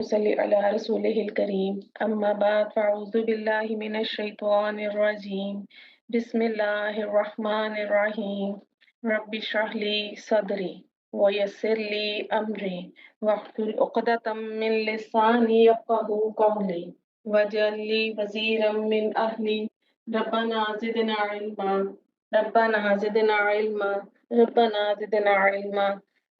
صلی علی رسولہ الکریم اما بعد فاعوذ باللہ من الشیطان الرجیم بسم اللہ الرحمن الرحیم رب اشرح لی صدری ویسر لی امری واحلل عقدۃ من لسانی یفقهوا قولی واجعل لی وزیرا من اہلی ربنا زدنا علما ربنا زدنا علما ربنا زدنا علما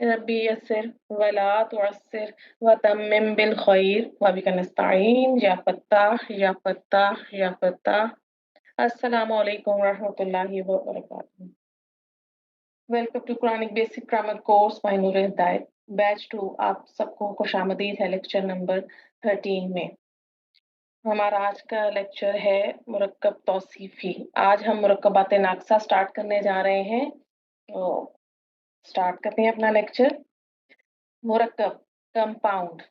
ربی یسر ولا تعسر وتمم بالخیر وبک نستعین یا فتاح یا فتاح یا فتاح۔ السلام علیکم ورحمۃ اللہ وبرکاتہ۔ Welcome to Quranic basic grammar course by Noor Hidayat batch 2۔ آپ سب کو خوش آمدید ہے لیکچر نمبر 13 میں۔ ہمارا آج کا لیکچر ہے مرکب توصیفی۔ آج ہم مرکبات ناقصہ سٹارٹ کرنے جا رہے ہیں، تو سٹارٹ کرتے ہیں اپنا لیکچر۔ مرکب کمپاؤنڈ۔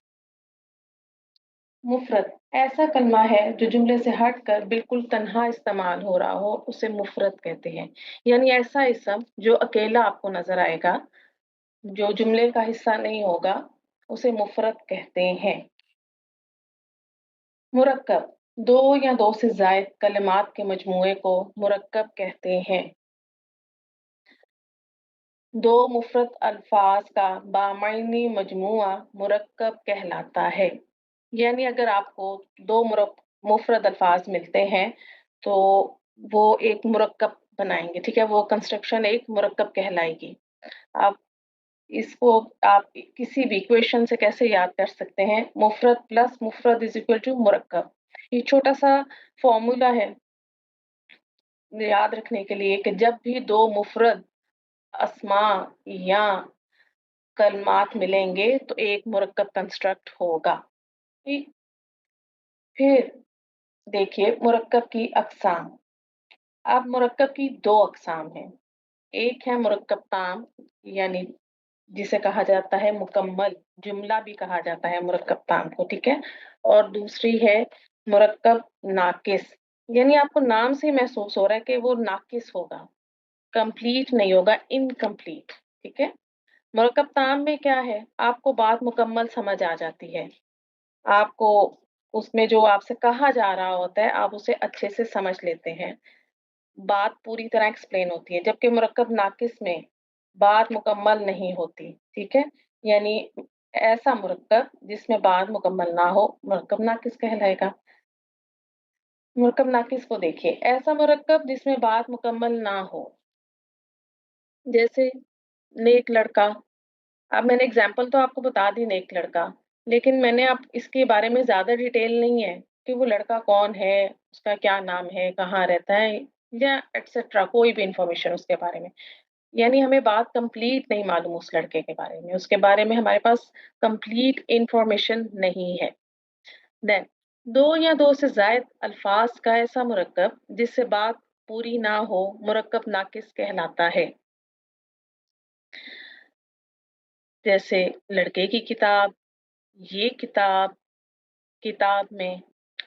مفرد ایسا کلمہ ہے جو جملے سے ہٹ کر بالکل تنہا استعمال ہو رہا ہو، اسے مفرد کہتے ہیں۔ یعنی ایسا اسم جو اکیلا آپ کو نظر آئے گا، جو جملے کا حصہ نہیں ہوگا، اسے مفرد کہتے ہیں۔ مرکب دو یا دو سے زائد کلمات کے مجموعے کو مرکب کہتے ہیں۔ دو مفرد الفاظ کا بامعنی مجموعہ مرکب کہلاتا ہے۔ یعنی اگر آپ کو دو مفرد الفاظ ملتے ہیں تو وہ ایک مرکب بنائیں گے، ٹھیک ہے، وہ کنسٹرکشن ایک مرکب کہلائے گی۔ آپ اس کو آپ کسی بھی ایکویشن سے کیسے یاد کر سکتے ہیں؟ مفرد پلس مفرد از اکول ٹو مرکب۔ یہ چھوٹا سا فارمولا ہے یاد رکھنے کے لیے کہ جب بھی دو مفرد اسماء یا کلمات ملیں گے تو ایک مرکب کنسٹرکٹ ہوگا۔ پھر دیکھیے مرکب کی اقسام۔ اب مرکب کی دو اقسام ہیں۔ ایک ہے مرکب تام، یعنی جسے کہا جاتا ہے مکمل جملہ بھی کہا جاتا ہے مرکب تام کو، ٹھیک ہے، اور دوسری ہے مرکب ناقص، یعنی آپ کو نام سے محسوس ہو رہا ہے کہ وہ ناقص ہوگا، کمپلیٹ نہیں ہوگا، انکمپلیٹ، ٹھیک ہے۔ مرکب تام میں کیا ہے؟ آپ کو بات مکمل سمجھ آ جاتی ہے، آپ کو اس میں جو آپ سے کہا جا رہا ہوتا ہے آپ اسے اچھے سے سمجھ لیتے ہیں، بات پوری طرح ایکسپلین ہوتی ہے۔ جبکہ مرکب ناقص میں بات مکمل نہیں ہوتی، ٹھیک ہے، یعنی ایسا مرکب جس میں بات مکمل نہ ہو مرکب ناقص کہلائے گا۔ مرکب ناقص کو دیکھیے، ایسا مرکب جس میں بات مکمل نہ ہو، جیسے نیک لڑکا۔ اب میں نے اگزامپل تو آپ کو بتا دی نیک لڑکا، لیکن میں نے اب اس کے بارے میں زیادہ ڈیٹیل نہیں ہے کہ وہ لڑکا کون ہے، اس کا کیا نام ہے، کہاں رہتا ہے، یا ایٹسٹرا کوئی بھی انفارمیشن اس کے بارے میں، یعنی ہمیں بات کمپلیٹ نہیں معلوم اس لڑکے کے بارے میں، اس کے بارے میں ہمارے پاس کمپلیٹ انفارمیشن نہیں ہے۔ دین دو یا دو سے زائد الفاظ کا ایسا مرکب جس سے بات پوری نہ ہو مرکب ناقص کہلاتا ہے۔ جیسے لڑکے کی کتاب، یہ کتاب، کتاب میں۔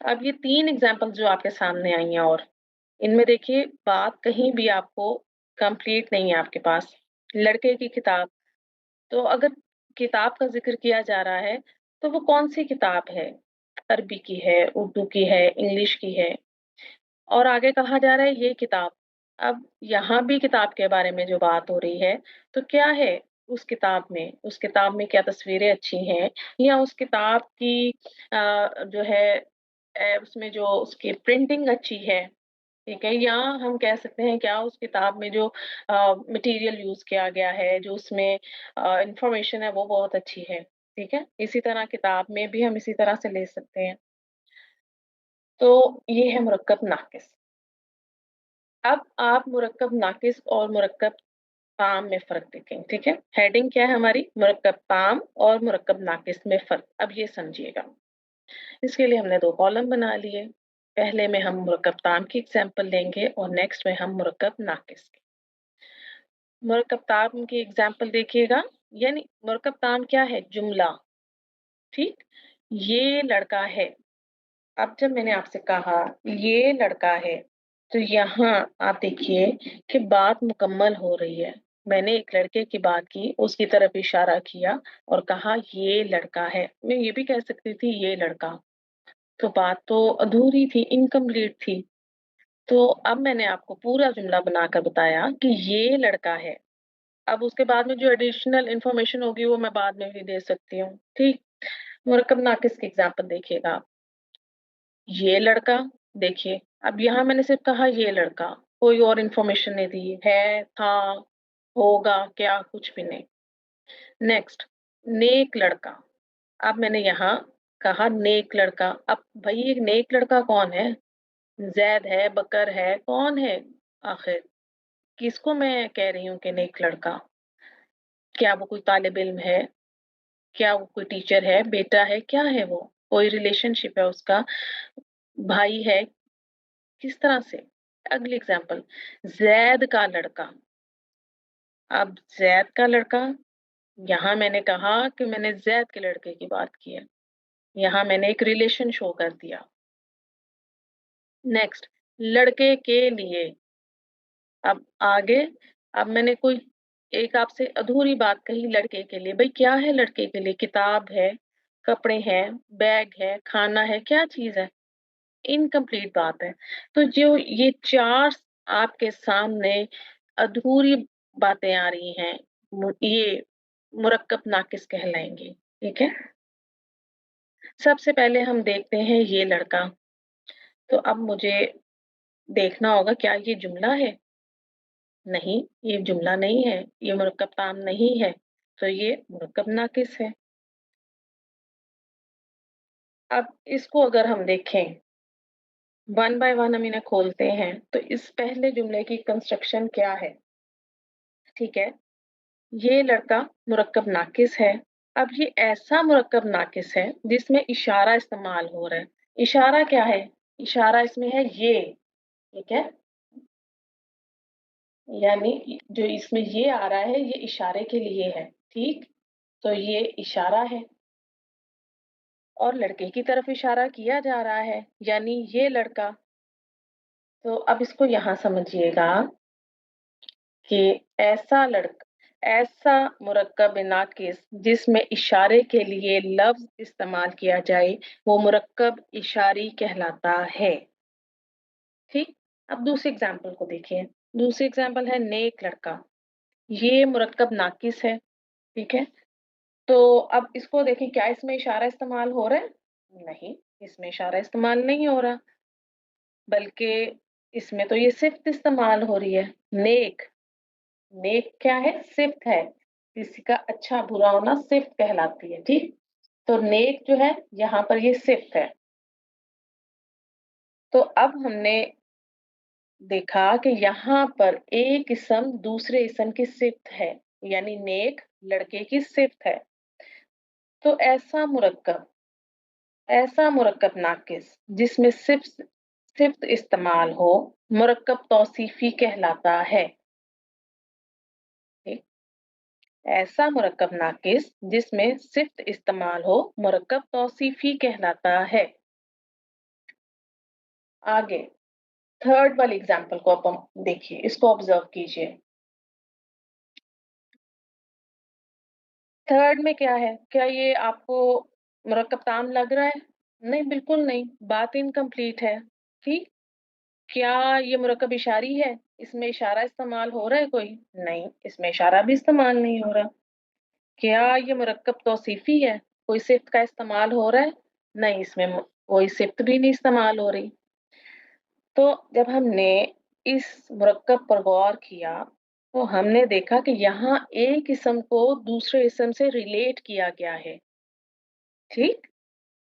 اب یہ تین ایگزامپل جو آپ کے سامنے آئی ہیں، اور ان میں دیکھیے بات کہیں بھی آپ کو کمپلیٹ نہیں ہے آپ کے پاس۔ لڑکے کی کتاب، تو اگر کتاب کا ذکر کیا جا رہا ہے تو وہ کون سی کتاب ہے؟ عربی کی ہے، اردو کی ہے، انگلش کی ہے، اور آگے کہا جا رہا ہے یہ کتاب۔ اب یہاں بھی کتاب کے بارے میں جو بات ہو رہی ہے تو کیا ہے اس کتاب میں؟ اس کتاب میں کیا تصویریں اچھی ہیں، یا اس کتاب کی جو ہے اس میں جو اس کی پرنٹنگ اچھی ہے، ٹھیک ہے، یا ہم کہہ سکتے ہیں کیا اس کتاب میں جو مٹیریل یوز کیا گیا ہے، جو اس میں انفارمیشن ہے وہ بہت اچھی ہے، ٹھیک ہے۔ اسی طرح کتاب میں بھی ہم اسی طرح سے لے سکتے ہیں۔ تو یہ ہے مرکب ناقص۔ اب آپ مرکب ناقص اور مرکب تام میں فرق دیکھیں، ٹھیک ہے۔ ہیڈنگ کیا ہے ہماری؟ مرکب تام اور مرکب ناقص میں فرق۔ اب یہ سمجھیے گا۔ اس کے لیے ہم نے دو کالم بنا لیے۔ پہلے میں ہم مرکب تام کی ایگزامپل لیں گے اور نیکسٹ میں ہم مرکب ناقص کی۔ مرکب تام کی ایگزامپل دیکھیے گا، یعنی مرکب تام کیا ہے؟ جملہ، ٹھیک، یہ لڑکا ہے۔ اب جب میں نے آپ سے کہا یہ لڑکا ہے تو یہاں آپ دیکھیے کہ بات مکمل ہو رہی ہے، मैंने एक लड़के की बात की, उसकी तरफ इशारा किया और कहा ये लड़का है। मैं ये भी कह सकती थी ये लड़का। तो बात तो अधूरी थी, इनकम्प्लीट थी। तो अब मैंने आपको पूरा जुमला बनाकर बताया कि ये लड़का है। अब उसके बाद में जो एडिशनल इन्फॉर्मेशन होगी वो मैं बाद में भी दे सकती हूँ। ठीक? मुरक्कब नाकिस की एग्ज़ाम्पल देखिएगा आप। ये लड़का, देखिए, अब यहाँ मैंने सिर्फ़ कहा ये लड़का, कोई और इन्फॉर्मेशन नहीं दी, है, था, होगा, क्या, कुछ भी नहीं। नेक्स्ट, नेक लड़का। अब मैंने यहाँ कहा नेक लड़का। अब भई ये नेक लड़का कौन है? ज़ैद है, बकर है, कौन है आखिर? किसको मैं कह रही हूँ कि नेक लड़का? क्या वो कोई तालिब इल्म है? क्या वो कोई टीचर है, बेटा है, क्या है वो? कोई रिलेशनशिप है उसका, भाई है, किस तरह से? अगली एग्ज़ाम्पल, ज़ैद का लड़का। अब ज़ैद का लड़का, यहाँ मैंने कहा कि मैंने ज़ैद के लड़के की बात की है। यहाँ मैंने एक रिलेशन शो कर दिया। नेक्स्ट, लड़के के लिए। अब आगे, अब मैंने कोई एक आपसे अधूरी बात कही लड़के के लिए। भई क्या है लड़के के लिए? किताब है, कपड़े हैं, बैग है, खाना है, क्या चीज़ है? इनकम्प्लीट बात है। तो जो ये 4 आपके सामने अधूरी बातें आ रही हैं, ये मुरक्कब नाक़िस कहलाएँगी, ठीक है? सबसे पहले हम देखते हैं ये लड़का। तो अब मुझे देखना होगा क्या ये जुमला है? नहीं, ये जुमला नहीं है, ये मुरक्कब ताम नहीं है, तो ये मुरक्कब नाक़िस है। अब इसको अगर हम देखें, वन बाय वन हम इन्हें खोलते हैं, तो इस पहले जुमले की कंस्ट्रक्शन क्या है? ठीक है? ये लड़का मुरक्कब नाकिस है। अब ये ऐसा मुरक्कब नाकिस है जिसमें इशारा इस्तेमाल हो रहा है। इशारा क्या है? इशारा इसमें है ये, ठीक है? यानी जो इसमें ये आ रहा है ये इशारे के लिए है, ठीक? तो ये इशारा है और लड़के की तरफ इशारा किया जा रहा है, यानी ये लड़का। तो अब इसको यहाँ समझिएगा कि ऐसा ऐसा मुरक्कब नाकिस जिसमें इशारे के लिए लफ्ज इस्तेमाल किया जाए, वो मुरक्कब इशारी कहलाता है। ठीक? अब दूसरी एग्जाम्पल को देखिए। दूसरी एग्जाम्पल है नेक लड़का। ये मुरक्कब नाकिस है, ठीक है? तो अब इसको देखें, क्या इसमें इशारा इस्तेमाल हो रहा है? नहीं, इसमें इशारा इस्तेमाल नहीं हो रहा, बल्कि इसमें तो ये सिफ्त इस्तेमाल हो रही है। नेक, नेक क्या है? सिफ्त है। किसी का अच्छा बुरा होना सिफ्त कहलाती है, ठीक? तो नेक जो है यहाँ पर ये सिफ्त है। तो अब हमने देखा कि यहाँ पर एक इसम दूसरे इसम की सिफ्त है, यानी नेक लड़के की सिफ्त है। तो ऐसा मुरक्कब नाकिस जिसमें सिफ्त इस्तेमाल हो, मुरक्कब तौसीफी कहलाता है। ठीक? ऐसा मुरक्कब नाकिस जिसमें सिफ्त इस्तेमाल हो, मुरक्कब तौसीफी कहलाता है। आगे थर्ड वाली एग्जांपल को अब हम देखिए, इसको ऑब्जर्व कीजिए। थर्ड में क्या है? क्या ये आपको मुरक्कब ताम लग रहा है? नहीं, बिल्कुल नहीं, बात इनकम्प्लीट है। ठीक? क्या ये मुरक्कब इशारी है? इसमें इशारा इस्तेमाल हो रहा है कोई? नहीं, इसमें इशारा भी इस्तेमाल नहीं हो रहा। क्या ये मुरक्कब तौसीफी है? कोई सिफ्त का इस्तेमाल हो रहा है? नहीं, इसमें कोई सिफ्त भी नहीं इस्तेमाल हो रही। तो जब हमने इस मुरक्कब पर गौर किया, तो हमने देखा कि यहाँ एक इसम को दूसरे इसम से रिलेट किया गया है, ठीक?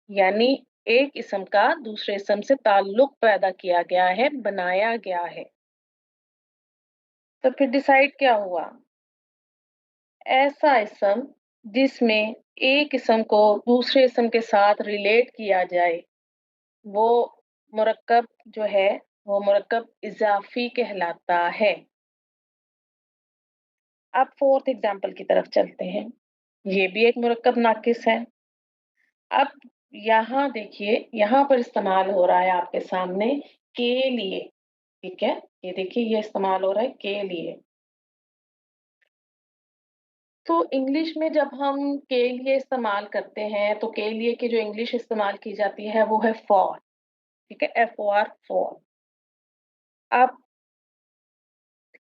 यानी एक इसम का दूसरे इसम से ताल्लुक पैदा किया गया है, बनाया गया है। तो फिर डिसाइड क्या हुआ? ऐसा इसम जिसमें एक इसम को दूसरे इसम के साथ रिलेट किया जाए, वो मुरक्कब जो है, वो मुरक्कब इज़ाफ़ी कहलाता है। अब फोर्थ एग्जांपल की तरफ चलते हैं। ये भी एक मुरक्कब नाकिस है। अब यहाँ देखिए, यहाँ पर इस्तेमाल हो रहा है आपके सामने के लिए, ठीक है? ये देखिए ये इस्तेमाल हो रहा है के लिए। तो इंग्लिश में जब हम के लिए इस्तेमाल करते हैं, तो के लिए की जो इंग्लिश इस्तेमाल की जाती है वो है फॉर, ठीक है? FOR for. अब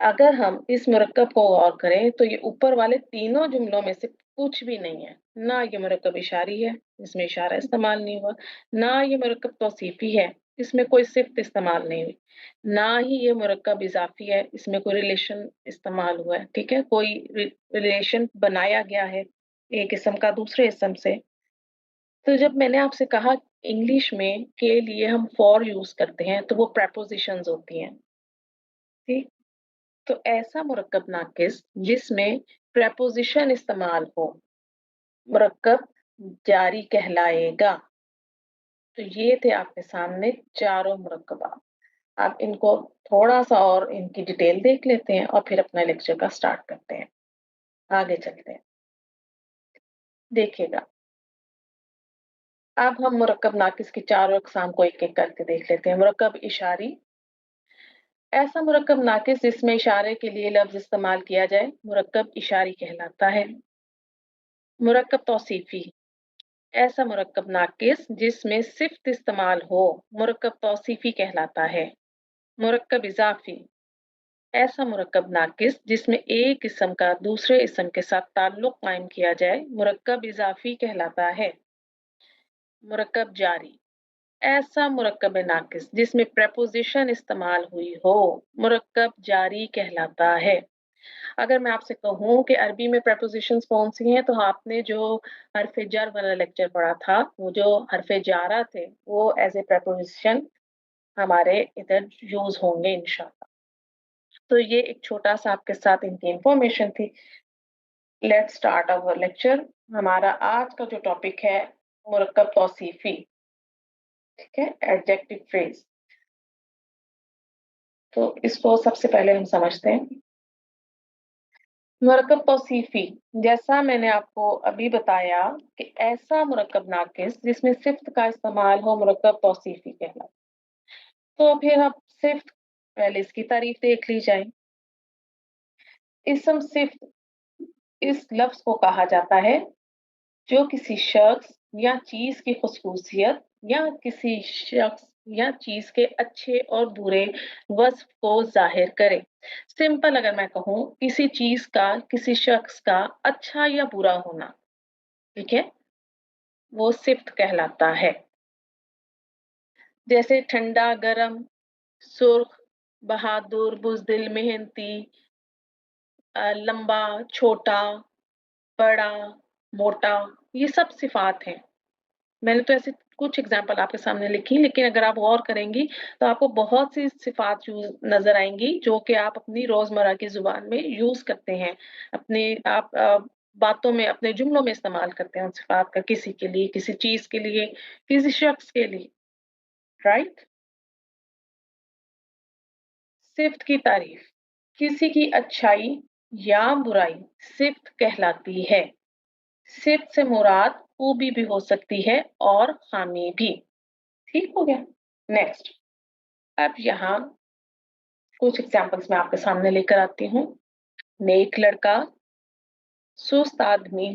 अगर हम इस मुरक्कब को गौर करें तो ये ऊपर वाले तीनों जुमलों में से कुछ भी नहीं है। ना ये मुरक्कब इशारी है, इसमें इशारा इस्तेमाल नहीं हुआ, ना ये मुरक्कब तौसीफी है, इसमें कोई सिफ़्त इस्तेमाल नहीं हुई, ना ही ये मुरक्कब इज़ाफ़ी है, इसमें कोई रिलेशन इस्तेमाल हुआ है, ठीक है? कोई रिलेशन बनाया गया है एक इसम का दूसरे इसम से। तो जब मैंने आपसे कहा इंग्लिश में के लिए हम फॉर यूज़ करते हैं, तो वो प्रेपोज़िशंस होती हैं, ठीक? तो ऐसा मुरक्कब नाक़िस जिसमें प्रेपोज़िशन इस्तेमाल हो, मुरक्कब जारी कहलाएगा। तो ये थे आपके सामने चारों मुरक्कबात। अब इनको थोड़ा-सा और इनकी डिटेल देख लेते हैं और फिर अपना लेक्चर का स्टार्ट करते हैं। आगे चलते हैं। देखिएगा, अब हम मुरक्कब नाक़िस की चारों अक़साम को एक-एक करके देख लेते हैं। मुरक्कब इशारी, ऐसा मुरक्कब नाक़िस जिसमें इशारे के लिए लफ्ज़ इस्तेमाल किया जाए, मुरक्कब इशारी कहलाता है। मुरक्कब तौसीफ़ी, ऐसा मुरक्कब नाक़िस जिसमें सिफ़्त इस्तेमाल हो, मुरक्कब तौसीफ़ी कहलाता है। मुरक्कब इज़ाफ़ी, ऐसा मुरक्कब नाक़िस जिसमें एक इस्म का दूसरे इस्म के साथ ताल्लुक़ कायम किया जाए, मुरक्कब इज़ाफ़ी कहलाता है। मुरक्कब जारी, ऐसा मुरक्कब नाक़िस जिसमें प्रेपोज़िशन इस्तेमाल हुई हो, मुरक्कब जारी कहलाता है। अगर मैं आपसे कहूँ कि अरबी में प्रेपोज़िशंस कौन-सी हैं, तो आपने जो हर्फ़ जर वाला लेक्चर पढ़ा था, वो जो हर्फ़ जारा थे, वो एज़ ए प्रेपोज़िशन हमारे इधर यूज़ होंगे इंशाअल्लाह। तो ये एक छोटा-सा आपके साथ इनकी इन्फॉर्मेशन थी। Let's start our lecture. हमारा आज का जो टॉपिक है, मुरक्कब तौसीफ़ी, ठीक है? Adjective phrase. तो इसको सबसे पहले हम समझते हैं। मुरक्कब तौसीफ़ी, जैसा मैंने आपको अभी बताया कि ऐसा मुरक्कब नाक़िस जिसमें सिफ़्त का इस्तेमाल हो, मुरक्कब तौसीफ़ी कहलाता है। तो फिर अब सिफ़्त, पहले इसकी तारीफ़ देख ली जाए। इस्म सिफ़्त इस लफ्ज़ को कहा जाता है जो किसी शख्स या चीज़ की ख़ुसूसियत या किसी शख्स या चीज़ के अच्छे और बुरे वस्फ़ को ज़ाहिर करे। सिंपल अगर मैं कहूँ, किसी चीज़ का, किसी शख्स का अच्छा या बुरा होना, ठीक है? वो सिफ़्त कहलाता है। जैसे ठंडा, गरम, सुर्ख़, बहादुर, बुज़दिल, मेहनती, लंबा, छोटा, बड़ा, मोटा, ये सब सिफ़ात हैं। मैंने तो ऐसे कुछ एग्ज़ाम्पल आपके सामने लिखी, लेकिन अगर आप गौर करेंगी, तो आपको बहुत सी सिफ़ात यूज़ नज़र आएँगी, जो कि आप अपनी रोज़मर्रा की ज़ुबान में यूज़ करते हैं। अपने आप बातों में, अपने जुमलों में इस्तेमाल करते हैं उन सिफ़ात का, किसी के लिए, किसी चीज़ के लिए, किसी शख्स के लिए, राइट? सिफ़्त की तारीफ़, किसी की अच्छाई या बुराई सिफ़्त कहलाती है। सिफ़्त से मुराद खूबी भी हो सकती है और ख़ामी भी। ठीक हो गया? नेक्स्ट, अब यहाँ कुछ एग्ज़ाम्पल्स मैं आपके सामने लेकर आती हूँ। नेक लड़का, सुस्त आदमी,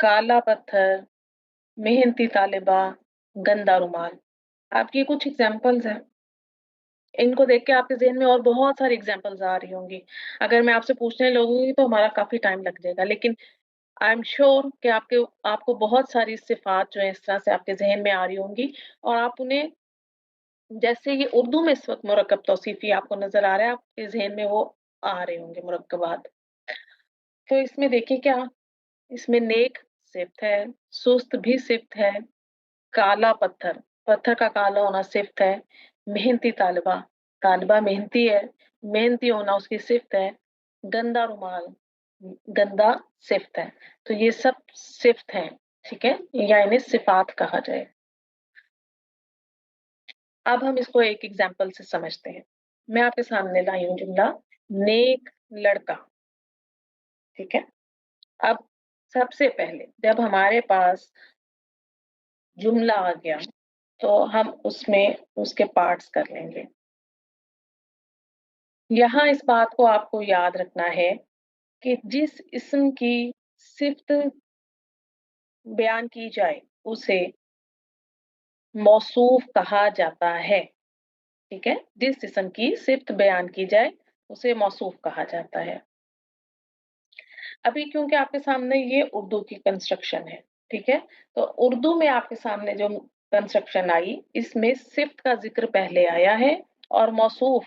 काला पत्थर, मेहनती तालिबा, गंदा रुमाल। अब ये कुछ एग्ज़ाम्पल्स हैं। इनको देख के आपके ज़हन में और बहुत सारी एग्ज़ाम्पल्स आ रही होंगी। अगर मैं आपसे पूछने लगूँगी तो हमारा काफ़ी टाइम लग जाएगा, लेकिन आई एम श्योर कि आपके आपको बहुत सारी सिफ़ात जो है इस तरह से आपके ज़हन में आ रही होंगी और आप उन्हें, जैसे ये उर्दू में इस वक़्त मुरक्कब तौसीफ़ी आपको नज़र आ रहा है, आपके ज़हन में वो आ रहे होंगे मुरक्कबात। तो इसमें देखिए क्या, इसमें नेक सिफ़्त है, सुस्त भी सिफ़्त है, काला पत्थर, पत्थर का काला होना सिफ़्त है, मेहनती तालिबा, तालिबा मेहनती है, मेहनती होना उसकी सिफ़्त है, गंदा रुमाल, गंदा सिफ़्त है। तो ये सब सिफ़्त हैं, ठीक है? या इन्हें सिफ़ात कहा जाए। अब हम इसको एक एग्ज़ाम्पल से समझते हैं। मैं आपके सामने लाई हूँ जुमला, नेक लड़का, ठीक है? अब सबसे पहले जब हमारे पास जुमला आ गया, तो हम उसमें उसके पार्ट्स कर लेंगे। यहाँ इस बात को आपको याद रखना है कि जिस इस्म की सिफ्त बयान की जाए उसे मौसूफ कहा जाता है। ठीक है, जिस इस्म की सिफ्त बयान की जाए उसे मौसूफ कहा जाता है। अभी क्योंकि आपके सामने ये उर्दू की कंस्ट्रक्शन है, ठीक है, तो उर्दू में आपके सामने जो कंस्ट्रक्शन आई इसमें सिफ्त का जिक्र पहले आया है और मौसूफ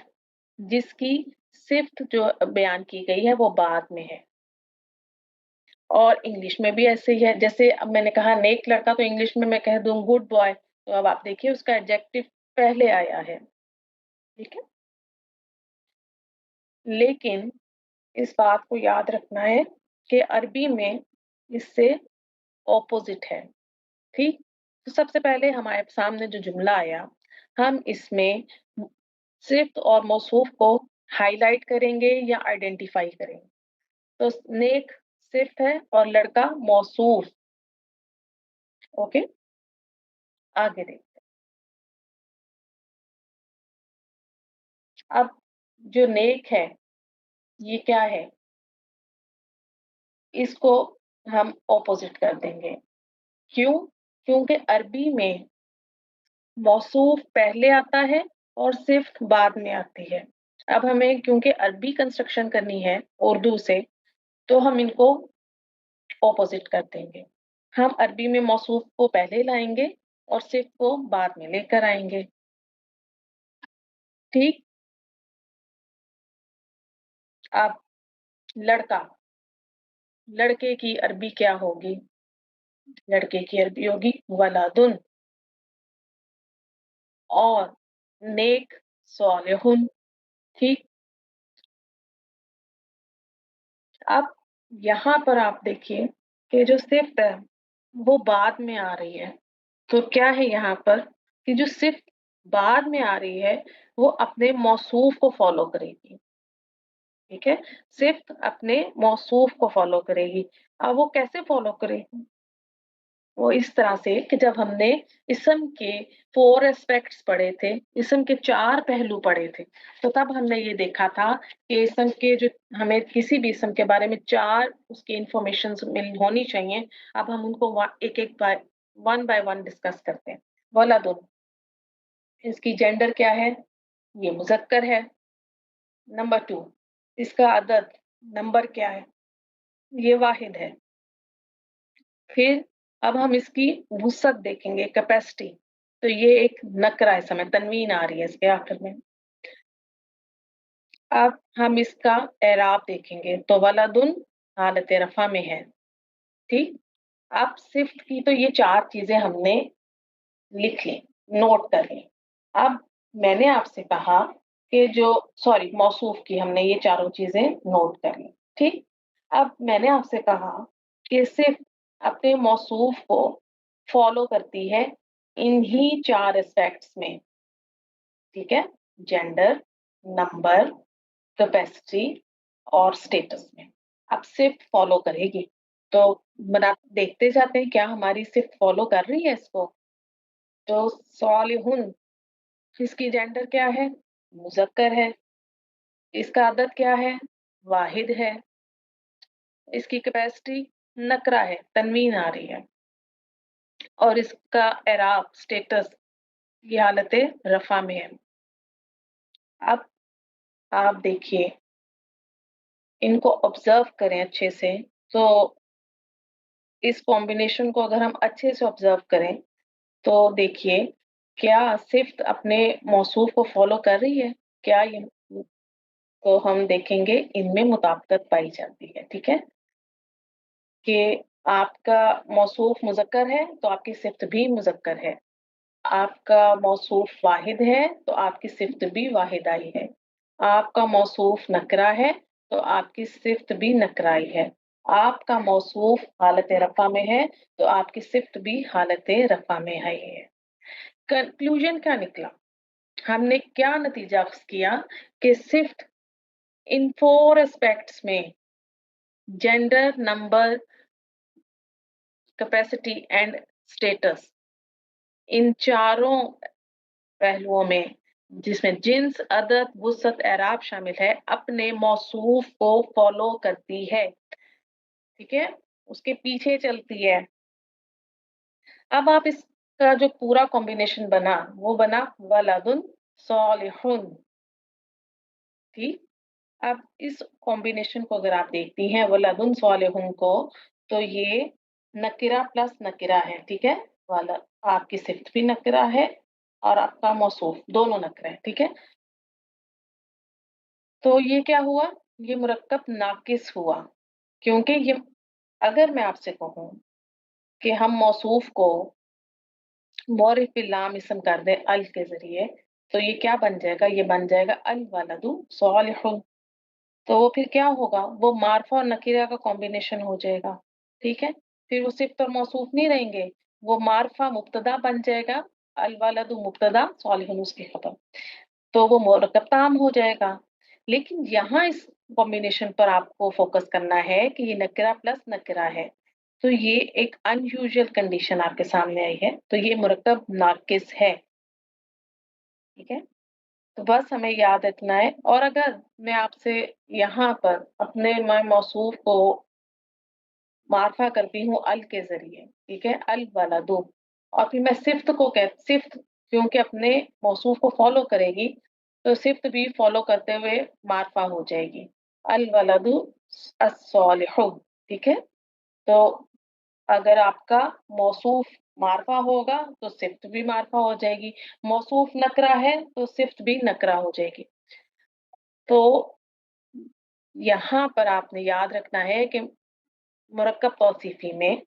जिसकी सिफ्त जो बयान की गई है वो बाद में है। और इंग्लिश में भी ऐसे ही है, जैसे अब मैंने कहा नेक लड़का, तो इंग्लिश में मैं कह दूं गुड बॉय, तो अब आप देखिए उसका एडजेक्टिव पहले आया है। ठीक है, लेकिन इस बात को याद रखना है कि अरबी में इससे ऑपोजिट है। ठीक, तो सबसे पहले हमारे सामने जो जुमला आया, हम इसमें सिफ्त और मौसूफ को हाईलाइट करेंगे या आइडेंटिफाई करेंगे। तो नेक सिफ्त है और लड़का मौसूफ। ओके, आगे देखते हैं। अब जो नेक है ये क्या है, इसको हम ऑपोजिट कर देंगे। क्यों? क्योंकि अरबी में मौसूफ पहले आता है और सिर्फ बाद में आती है। अब हमें क्योंकि अरबी कंस्ट्रक्शन करनी है उर्दू से, तो हम इनको ऑपोजिट कर देंगे। हम अरबी में मौसूफ को पहले लाएंगे और सिर्फ को बाद में लेकर आएंगे। ठीक, अब लड़का, लड़के की अरबी क्या होगी? लड़के की अरबी होगी वलादुन, और नेक सालिहुन। ठीक, अब यहाँ पर आप देखिए कि जो सिफ्त है वो बाद में आ रही है। तो क्या है यहाँ पर कि जो सिफ्त बाद में आ रही है वो अपने मौसूफ को फॉलो करेगी। ठीक है, सिफ्त अपने मौसूफ को फॉलो करेगी। अब वो कैसे फॉलो करेगी? वो इस तरह से कि जब हमने इसम के 4 एस्पेक्ट्स पढ़े थे, इसम के 4 पहलू पढ़े थे, तो तब हमने ये देखा था कि इसम के जो हमें किसी भी इसम के बारे में 4 उसकी इंफॉर्मेशन मिल होनी चाहिए। अब हम उनको एक-एक by one by one discuss करते हैं। वलादुन, इसकी जेंडर क्या है? ये मुज़क्कर है। नंबर 2, इसका अदद, नंबर क्या है? ये वाहिद है। फिर अब हम इसकी वुसअत देखेंगे, कैपेसिटी। तो ये एक नकरा है, समय तनवीन आ रही है इसके आखिर में। अब हम इसका एराब देखेंगे, तो वलदुन हालत रफा में है। ठीक, अब सिफ्त की तो ये 4 चीजें हमने लिख ली, नोट कर ली। अब मैंने आपसे कहा कि जो सॉरी मौसूफ की हमने ये चारों चीजें नोट कर ली। ठीक, अब मैंने आपसे कहा कि सिर्फ अपने मौसूफ को फॉलो करती है इन्हीं 4 एस्पेक्ट्स में। ठीक है, जेंडर, नंबर, कैपेसिटी और स्टेटस में। अब सिर्फ फॉलो करेगी, तो बना देखते जाते हैं क्या हमारी सिर्फ फॉलो कर रही है इसको। तो सॉलिहुन, इसकी जेंडर क्या है? मुज़क्कर है। इसका अदद क्या है? वाहिद है। इसकी कैपेसिटी नकरा है, तनवीन आ रही है। और इसका एराब स्टेटस ये हालत रफा में है। अब आप देखिए, इनको ऑब्जर्व करें अच्छे से, तो इस कॉम्बिनेशन को अगर हम अच्छे से ऑब्जर्व करें तो देखिए, क्या सिफ्त अपने मौसूफ को फॉलो कर रही है? क्या ये, तो हम देखेंगे इनमें मुताबिकत पाई जाती है। ठीक है, कि आपका मौसूफ मुज़क्कर है तो आपकी सिफ्त भी मुज़क्कर है। आपका मौसूफ वाहिद है तो आपकी सिफ्त भी वाहिद आई है। आपका मौसूफ नकरा है तो आपकी सिफ्त भी नकराई है। आपका मौसूफ हालत रफ़ा में है तो आपकी सिफ्त भी हालत रफ़ा में आई है। कंक्लूजन क्या निकला? हमने क्या नतीजा अख्ज़ किया कि सिफ्त इन 4 एस्पेक्ट्स में gender, number, capacity and status, इन चारों पहलुओं में जिसमें जिन्स, अदद, वुसअत, एराब शामिल है, अपने मौसूफ को फॉलो करती है। ठीक है, उसके पीछे चलती है। अब आप इसका जो पूरा कॉम्बिनेशन बना वो बना वलदुन सालिहुन। ठीक, अब इस कॉम्बिनेशन को अगर आप देखती हैं वलदुन सालिहुन को, तो ये नकिरा प्लस नकिरा है। ठीक है, वाला आपकी सिफ्त भी नकिरा है और आपका मौसूफ दोनों नकिरा है। ठीक है, तो ये क्या हुआ, ये मुरक्कब नाकिस हुआ, क्योंकि ये अगर मैं आपसे कहूं कि हम मौसूफ को मौरिफ बिल लाम इसम कर दें अल के जरिए, तो ये क्या बन जाएगा, ये बन जाएगा अल वलदु सालिहुन। तो वो फिर क्या होगा, वो मार्फा और नकीरा का कॉम्बिनेशन हो जाएगा। ठीक है, फिर वो सिफ्त और मौसूफ नहीं रहेंगे, वो मार्फा मुब्तदा बन जाएगा, अल वलदु मुब्तदा सालिहुन उसकी खबर, तो वो मुरक्कब ताम हो जाएगा। लेकिन यहाँ इस कॉम्बिनेशन पर आपको फोकस करना है कि ये नकरा प्लस नकरा है, तो ये एक अनयूजुअल कंडीशन आपके सामने आई है, तो ये मुरक्कब नाकिस है। ठीक है, तो बस हमें याद रखना है। और अगर मैं आपसे यहाँ पर अपने मैं मौसूफ को मार्फा करती हूँ अल के जरिए, ठीक है, अल वाला दो, और फिर मैं सिफ्त को कह सिफ्त क्योंकि अपने मौसूफ को फॉलो करेगी, तो सिफ्त भी फॉलो करते हुए मार्फा हो जाएगी, अल वलदु अस्सालिहु। ठीक है, तो अगर आपका मौसूफ मार्फा होगा तो सिफ्त भी मार्फा हो जाएगी, मौसूफ नकरा है तो सिफ्त भी नकरा हो जाएगी। तो यहाँ पर आपने याद रखना है कि मुरक्कब तौसीफी में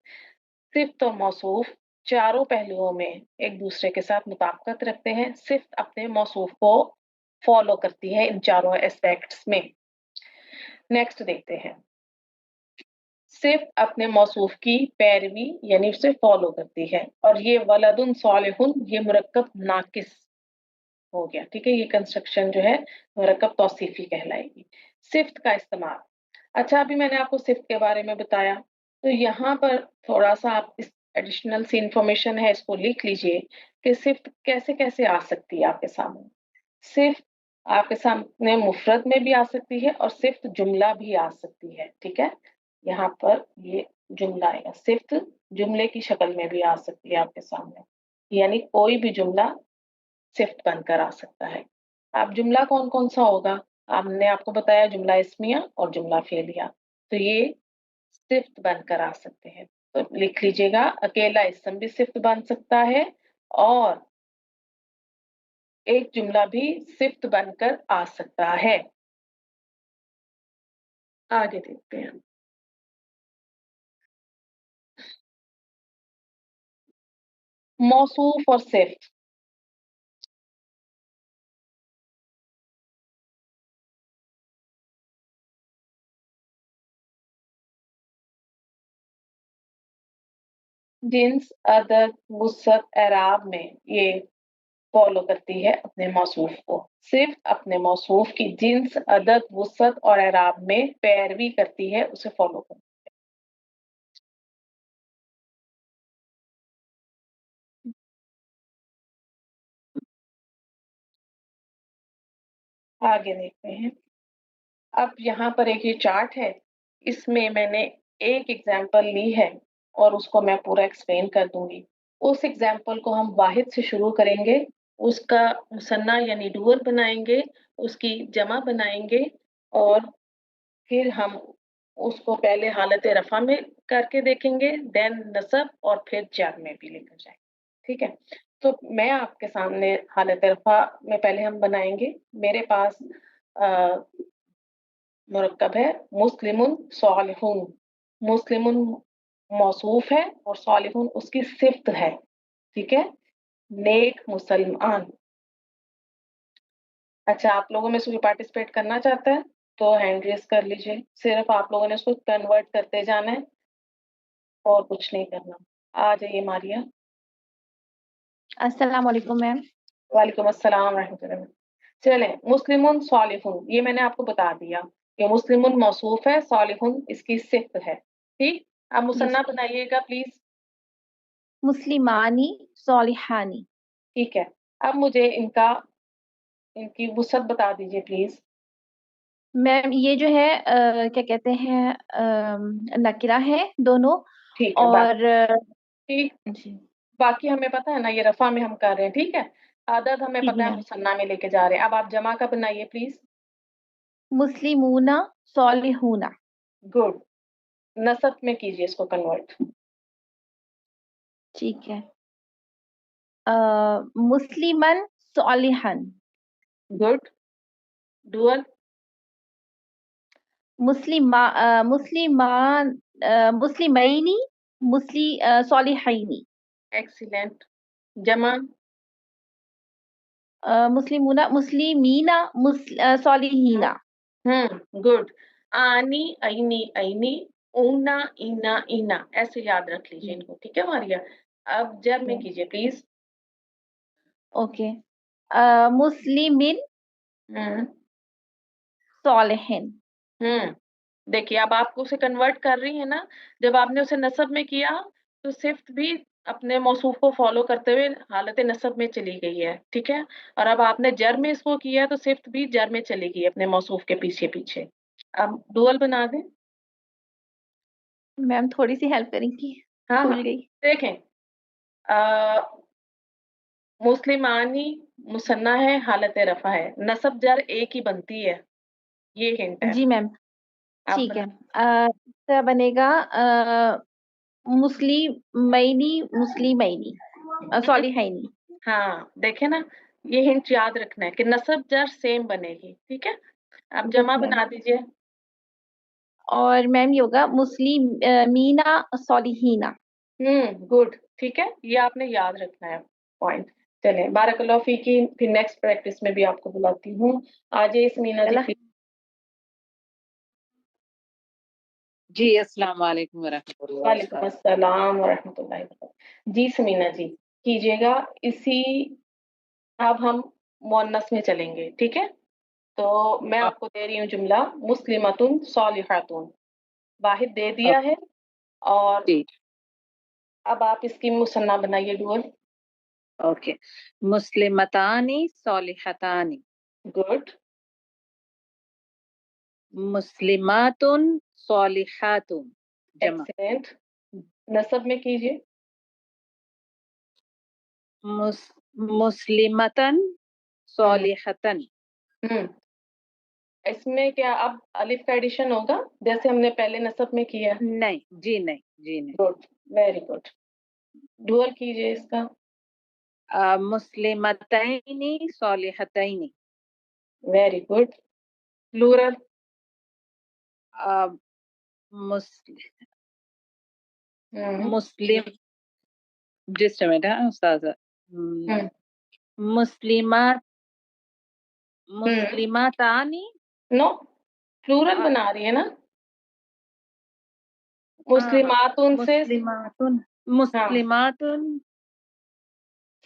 सिफ्त और मौसूफ चारों पहलुओं में एक दूसरे के साथ मुताबिकत रखते हैं। सिफ्त अपने मौसूफ को फॉलो करती है इन चारों एस्पेक्ट्स में। नेक्स्ट देखते हैं, सिफ्त अपने मौसूफ की पैरवी यानी उसे फॉलो करती है, और ये वलदुन सालिहुन ये मुरक्कब नाकिस हो गया। ठीक है, ये कंस्ट्रक्शन जो है मुरक्कब तौसीफी कहलाएगी। सिफ्त का इस्तेमाल, अच्छा अभी मैंने आपको सिफ्त के बारे में बताया, तो यहाँ पर थोड़ा सा आप इस एडिशनल सी इंफॉर्मेशन है इसको लिख लीजिए कि सिफ्त कैसे कैसे आ सकती है आपके सामने। सिफ्त आपके सामने मुफरद में भी आ सकती है और सिफ्त जुमला भी आ सकती है। ठीक है, यहाँ पर ये जुमला आएगा, सिफ्त जुमले की शक्ल में भी आ सकती है आपके सामने, यानी कोई भी जुमला सिफ्त बनकर आ सकता है। अब जुमला कौन कौन सा होगा, हमने आपको बताया जुमला इस्मिया और जुमला फेलिया, तो ये सिफ्त बनकर आ सकते हैं। तो लिख लीजिएगा, अकेला इस्म भी सिफ्त बन सकता है और एक जुमला भी सिफ्त बनकर आ सकता है। आगे देखते हैं, मौसूफ और सिफ्त। जिन्स, अदद, वुसअत, एराब में ये फॉलो करती है अपने मौसूफ को। सिर्फ अपने मौसूफ की जिन्स, अदद, वुसअत और एराब में पैरवी करती है, उसे फॉलो करती है। आगे देखते हैं, अब यहाँ पर एक ये चार्ट है, इसमें मैंने एक एग्जाम्पल ली है और उसको मैं पूरा एक्सप्लेन कर दूंगी। उस एग्जाम्पल को हम वाहिद से शुरू करेंगे, उसका मुसन्ना यानी डुअल बनाएंगे, उसकी जमा बनाएंगे, और फिर हम उसको पहले हालत रफा में करके देखेंगे, देन नसब, और फिर जर में भी लेकर जाएंगे। ठीक है, तो मैं आपके सामने हालत रफा में पहले हम बनाएंगे। मेरे पास मुरक्कब है मुस्लिमुन सालिहुन। मुस्लिमुन मौसूफ है और सालिहुन उसकी सिफ्त है। ठीक है, नेक मुसलमान। अच्छा, आप लोगों में से कोई पार्टिसिपेट करना चाहता है तो हैंड रेस कर लीजिए, सिर्फ आप लोगों ने उसको कन्वर्ट करते जाना है और कुछ नहीं करना। आ जाइए मारिया। अस्सलाम वालेकुम मैम। वालेकुम अस्सलाम रहमतुल्लाह। चले, मुस्लिमुन सालिहुन ये मैंने आपको बता दिया कि मुस्लिमुन मौसूफ है, सालिहुन इसकी सिफ्त है। ठीक, अब यस, मुसन्ना बनाइएगा प्लीज। मुस्लिमानी सॉलिहानी। ठीक है, अब मुझे इनका इनकी वुसअत बता दीजिए प्लीज। मैम ये जो है क्या कहते हैं, नकिरा है दोनों। ठीक है, और ठीक। जी। बाकी हमें पता है ना, ये रफा में हम कर रहे हैं, ठीक है। आदत हमें ठीक पता है है। मुसन्ना में लेके जा रहे हैं। अब आप जमा का बनाइए प्लीज। मुस्लिमूना सॉलिहूना। गुड। नसब में कीजिए इसको कन्वर्ट। ठीक है। मुस्लिमन सॉलिहन। गुड। डुअल। मुस्लिमान मुस्लिमैनी सॉलिहैनी। एक्सीलेंट। जमा। मुस्लिमूना मुस्लिमीना सॉलिहीना। गुड। आनी ऐनी ऐनी, ऊना इना इना, ऐसे याद रख लीजिए इनको, ठीक है मारिया। अब जब में कीजिए प्लीज। ओके। मुस्लिमिन हम्म सॉलिहिन। देखिए अब आपको उसे कन्वर्ट कर रही है ना। जब आपने उसे नसब में किया तो सिफ्त भी अपने मौसूफ को फॉलो करते हुए हालत नसब में चली गई है, ठीक है। और अब आपने जर में इसको किया तो सिफ्त भी जर में चली गई अपने मौसूफ के पीछे पीछे। अब डुअल बना दें। मैम थोड़ी सी हेल्प करेंगी? हाँ भूल हाँ, गई। देखें। आ, मुस्लिमानी मुसन्ना है, हालत रफा है, नसब जर एक ही बनती है, ये हिंट है। जी मैम। आप ठीक है। बना। इसका बनेगा मुस्लिमैनी मुस्लिमैनी सॉलिहैनी। हाँ देखे ना, ये हिंट याद रखना है कि नसब जर सेम बनेगी, ठीक है। आप यस जमा मैम। बना दीजिए। और मैम ये होगा मुस्लिम मीना सॉलिहीना। गुड, ठीक है, ये आपने याद रखना है पॉइंट। चले बारकल्लाह फीकी, फिर नेक्स्ट प्रैक्टिस में भी आपको बुलाती हूँ। आज इस मीना जी चला। फिर। जी अस्सलाम वालेकुम वरहमतुल्लाहि वालेकुम अस्सलाम वरहमतुल्लाहि वबरकातुहू। जी समीना जी, कीजिएगा इसी। अब हम मुअन्नस में चलेंगे, ठीक है। तो मैं आपको दे रही हूँ जुमला, मुस्लिमतुन सालिहातुन। वाहिद दे दिया है। और जी अब आप इसकी मुसन्ना बनाइए डुअल। ओके। मुस्लिमतानी सॉलिहतानी। गुड। मुस्लिमातुन सॉलिहातुन। जमा। एक्सीलेंट। नसब में कीजिए। मुस्लिमतन हम्म सॉलिहतन। हम्म इसमें क्या अब अलिफ का एडिशन होगा जैसे हमने पहले नसब में किया? नहीं जी, नहीं जी, नहीं। Good, very good. डुअल कीजिए इसका। मुस्लिमतैनी सॉलिहतैनी। Very good. प्लूरल। अ, मुस, हम्म मुस्लिम जिस मिनट है उस्ताद। हम्म मुस्लिमात हम्म मुस्लिमातानी। नो, प्लूरल अ, बना रही है ना। हाँ हाँ। मुस्लिमातुन से। मुस्लिमातुन हाँ, मुस्लिमातुन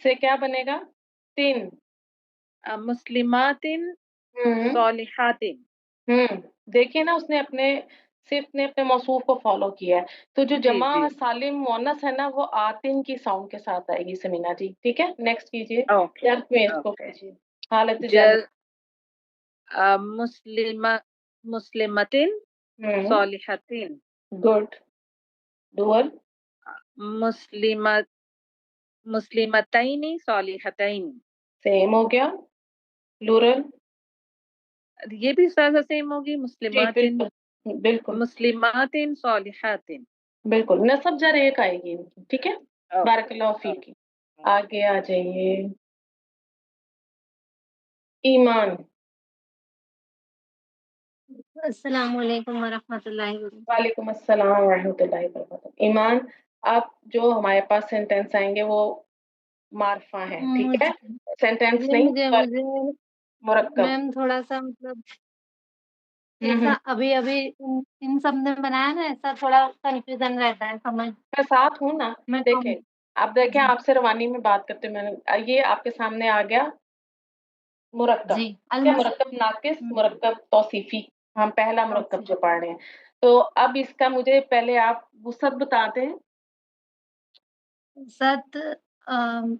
से क्या बनेगा? तीन। मुस्लिमातिन हम्म सॉलिहातिन। हम्म देखिए ना, उसने अपने सिर्फ ने अपने मौसूफ को फॉलो किया है। तो जो जी जमा जी। सालिम मुअन्नस है ना, वो आतिन की साउंड के साथ आएगी समीना जी, ठीक है। नेक्स्ट कीजिए। ओके जर्फ में इसको ओके। कीजिए, हालत जर्फ। जल मुस्लिमा मुस्लिमतिन हम्म सॉलिहतिन। गुड। डुअल। मुस्लिमत मुस्लिमतैनी सॉलिहतैनी। सेम हो गया। प्लूरल। ये भी सारा सेम होगी। जी मुस्लिमातिन बिल्कुल, बिल्कुल मुस्लिमातिन सॉलिहातिन। बिल्कुल नसब जर एक आएगी इनकी, ठीक है। ओके बारकल्लाह फीकी। ओके। आगे आ जाइए। ईमान। अस्सलाम वालेकुम वरहमतुल्लाहि वबरकातुहू। वालेकुम अस्सलाम वरहमतुल्लाहि वबरकातुहू। ईमान। अब जो हमारे पास सेंटेंस आएंगे वो मार्फा है, ठीक है। मुझे सेंटेंस मुझे नहीं, मुझे सॉरी, मुझे मुरक्कब। मैम थोड़ा सा मतलब हम्म। ऐसा अभी अभी इन सब ने बनाया ना, ऐसा थोड़ा कंफ्यूजन रहता है समझ मैं साथ हूँ ना। में कौन। देखें, आप देखें, जी आपसे रवानी में बात करते मैंने ये आपके सामने आ गया मुरक्कब, जी ठीक है। मुरक्कब नाकिस, मुरक्कब तौसीफी। हम पहला मुरक्कब ओके। जो पढ़ रहे हैं। तो अब इसका मुझे पहले आप वसअत बता दें। सत अम,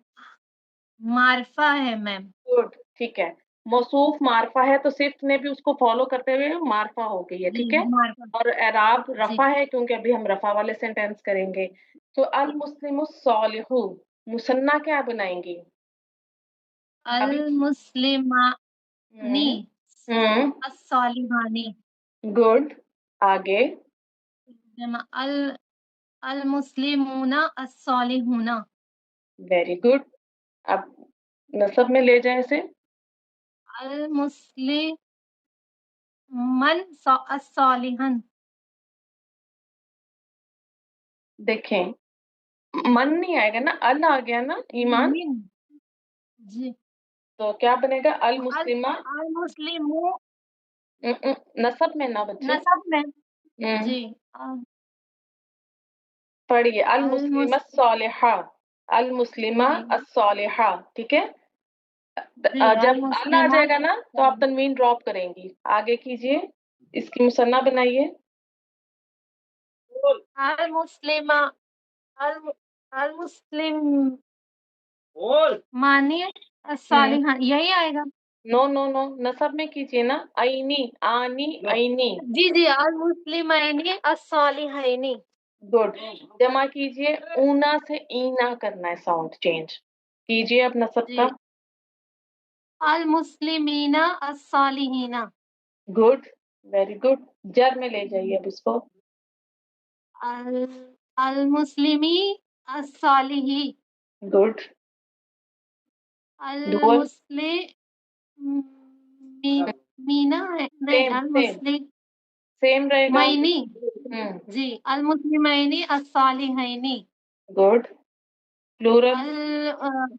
मारफा है मैम। गुड, ठीक है। मौसूफ मारफा है तो सिफ्त ने भी उसको फॉलो करते हुए मारफा हो गई है, जी ठीक है। मार्फा और एराब जी रफा है क्योंकि अभी हम रफा वाले सेंटेंस करेंगे। तो अल मुस्लिमु सालिहु मुसन्ना क्या बनाएंगी अल अभी? मुस्लिमानी हम्म अस्सालिहानी गुड। आगे अल अल मुस्लिमूना अस्सालिहूना वेरी गुड। अब नसब में ले जाए इसे। अल मुस्लिमन अस्सालिहन देखें मन नहीं आएगा ना, अल आ गया ना ईमान, मिन जी तो क्या बनेगा अल अल मुस्लिमा। अल मुस्लिमू नसब में ना बच्चे। नसब में हम्म जी अल पढ़िए अल अल मुस्लिमा मुस्लिम सालिहा, अल मुस्लिमा अस्सालिहा, ठीक है। जी अल जब अल आ मुस्लिमा जाएगा ना तो आप तनवीन ड्रॉप करेंगी। आगे कीजिए, इसकी मुसन्ना बनाइए। अल मुस्लिमा अल अल मुस्लिम मानी हम्म सालिहा यही आएगा। नो नो नो, नसब में कीजिए ना, आईनी आनी आईनी। जी जी अल मुस्लिमैनी अस्सालिहैनी गुड। जमा कीजिए, ऊना से ईना करना है, साउंड चेंज कीजिए अब नसब जी का। अल मुस्लिमीना अस्सालिहीना गुड, वेरी गुड। जर में ले जाइए अब इसको। अल अल मुस्लिमी अस्सालिही गुड। अल डुअल मुस्लिमीना है नहीं सेम अल सेम मुस्लिम सेम रहेगा। मैनी जी अल मुस्लिमैनी अस्सालिहैनी गुड। प्लूरल अल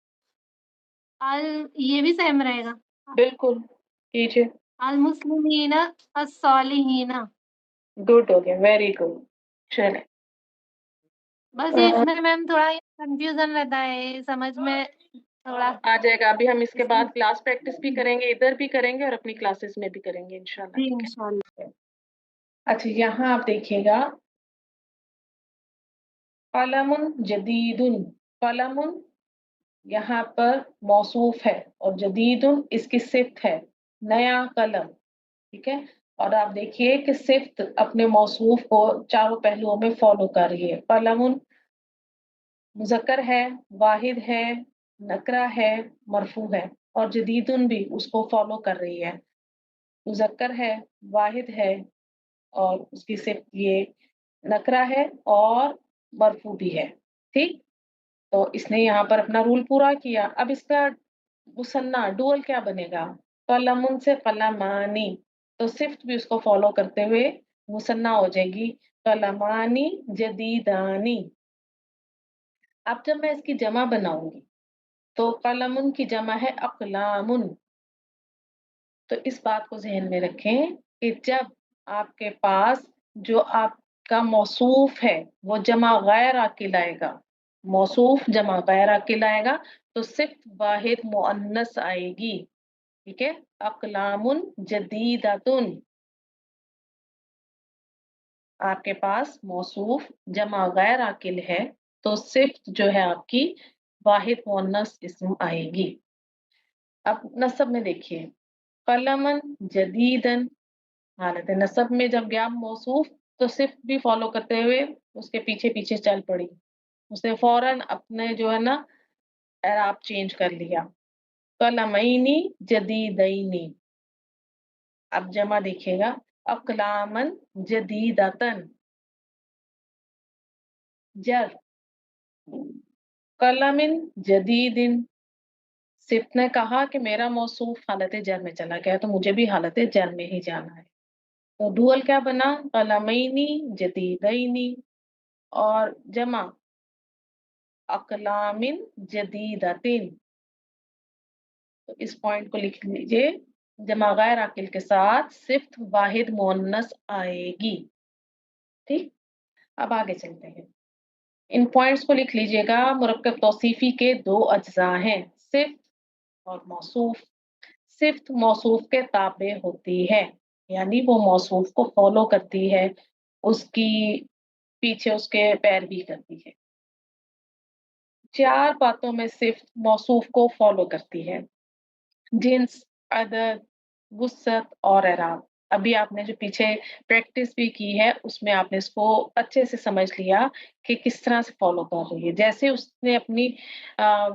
अल ये भी सेम रहेगा बिल्कुल कीजिए। अल मुस्लिमीना अस्सालिहीना गुड हो गया, वेरी गुड। चले बस ये इसमें मैम थोड़ा कंफ्यूजन रहता है समझ में थोड़ा आ जाएगा। अभी हम इसके इसमें बाद क्लास प्रैक्टिस भी करेंगे, इधर भी करेंगे और अपनी क्लासेस में भी करेंगे इंशाल्लाह, जी ठीक इंशाल्लाह है। अच्छा यहाँ आप देखिएगा, कलमुन जदीदुन, कलमुन यहाँ पर मौसूफ है और जदीदुन इसकी सिफ्त है, नया कलम, ठीक है। और आप देखिए कि सिफ्त अपने मौसूफ को चारों पहलुओं में फॉलो कर रही है। कलमुन मुज़क्कर है, वाहिद है, नकरा है, मरफू है, और जदीदुन भी उसको फॉलो कर रही है। मुज़क्कर है, वाहिद है, और उसकी सिर्फ ये नकरा है और मरफू भी है, ठीक। तो इसने यहाँ पर अपना रूल पूरा किया। अब इसका मुसन्ना डुअल क्या बनेगा, कलमुन से कलमानी, तो सिफ्त भी उसको फॉलो करते हुए मुसन्ना हो जाएगी, कलमानी जदीदानी। अब जब मैं इसकी जमा बनाऊंगी तो कलमुन की जमा है अकलामुन। तो इस बात को ज़हन में रखें कि जब आपके पास जो आपका मौसूफ है वो जमा गैर आकिल आएगा, मौसूफ जमा गैर आकिल आएगा, तो सिर्फ वाहिद मुअन्नस आएगी, ठीक है। अकलामुन जदीदतुन, आपके पास मौसूफ जमा गैर आकिल है तो सिर्फ जो है आपकी वाहिद मुअन्नस इस्म आएगी। अब नसब में देखिए, कलमन जदीदन, हालत नसब में जब गया मौसूफ तो सिर्फ भी फॉलो करते हुए उसके पीछे पीछे चल पड़ी, उसने फौरन अपने जो है ना एराब चेंज कर लिया। कलमैनी जदीदैनी। अब जमा देखिएगा, अकलामन जदीदतन, जर कलमिन जदीदिन, सिर्फ ने कहा कि मेरा मौसूफ हालत जर में चला गया तो मुझे भी हालत जर में ही जाना है। तो डुअल क्या बना, कलमैनी जदीदैनी, और जमा अकलामिन जदीदतिन। तो इस पॉइंट को लिख लीजिए, जमा गैर आकिल के साथ सिर्फ वाहिद मुअन्नस आएगी, ठीक। अब आगे चलते हैं, इन पॉइंट्स को लिख लीजिएगा। मुरक्कब तौसीफी के दो अज्जा हैं, सिफ्त और मौसूफ। सिफ्त मौसूफ के ताबे होती है, यानी वो मौसूफ को फॉलो करती है, उसकी पीछे उसके पैरवी करती है। चार बातों में सिर्फ मौसूफ को फॉलो करती है, जिन्स, अदद, वुसअत और एराब। अभी आपने जो पीछे प्रैक्टिस भी की है उसमें आपने इसको अच्छे से समझ लिया कि किस तरह से फॉलो कर रही है। जैसे उसने अपनी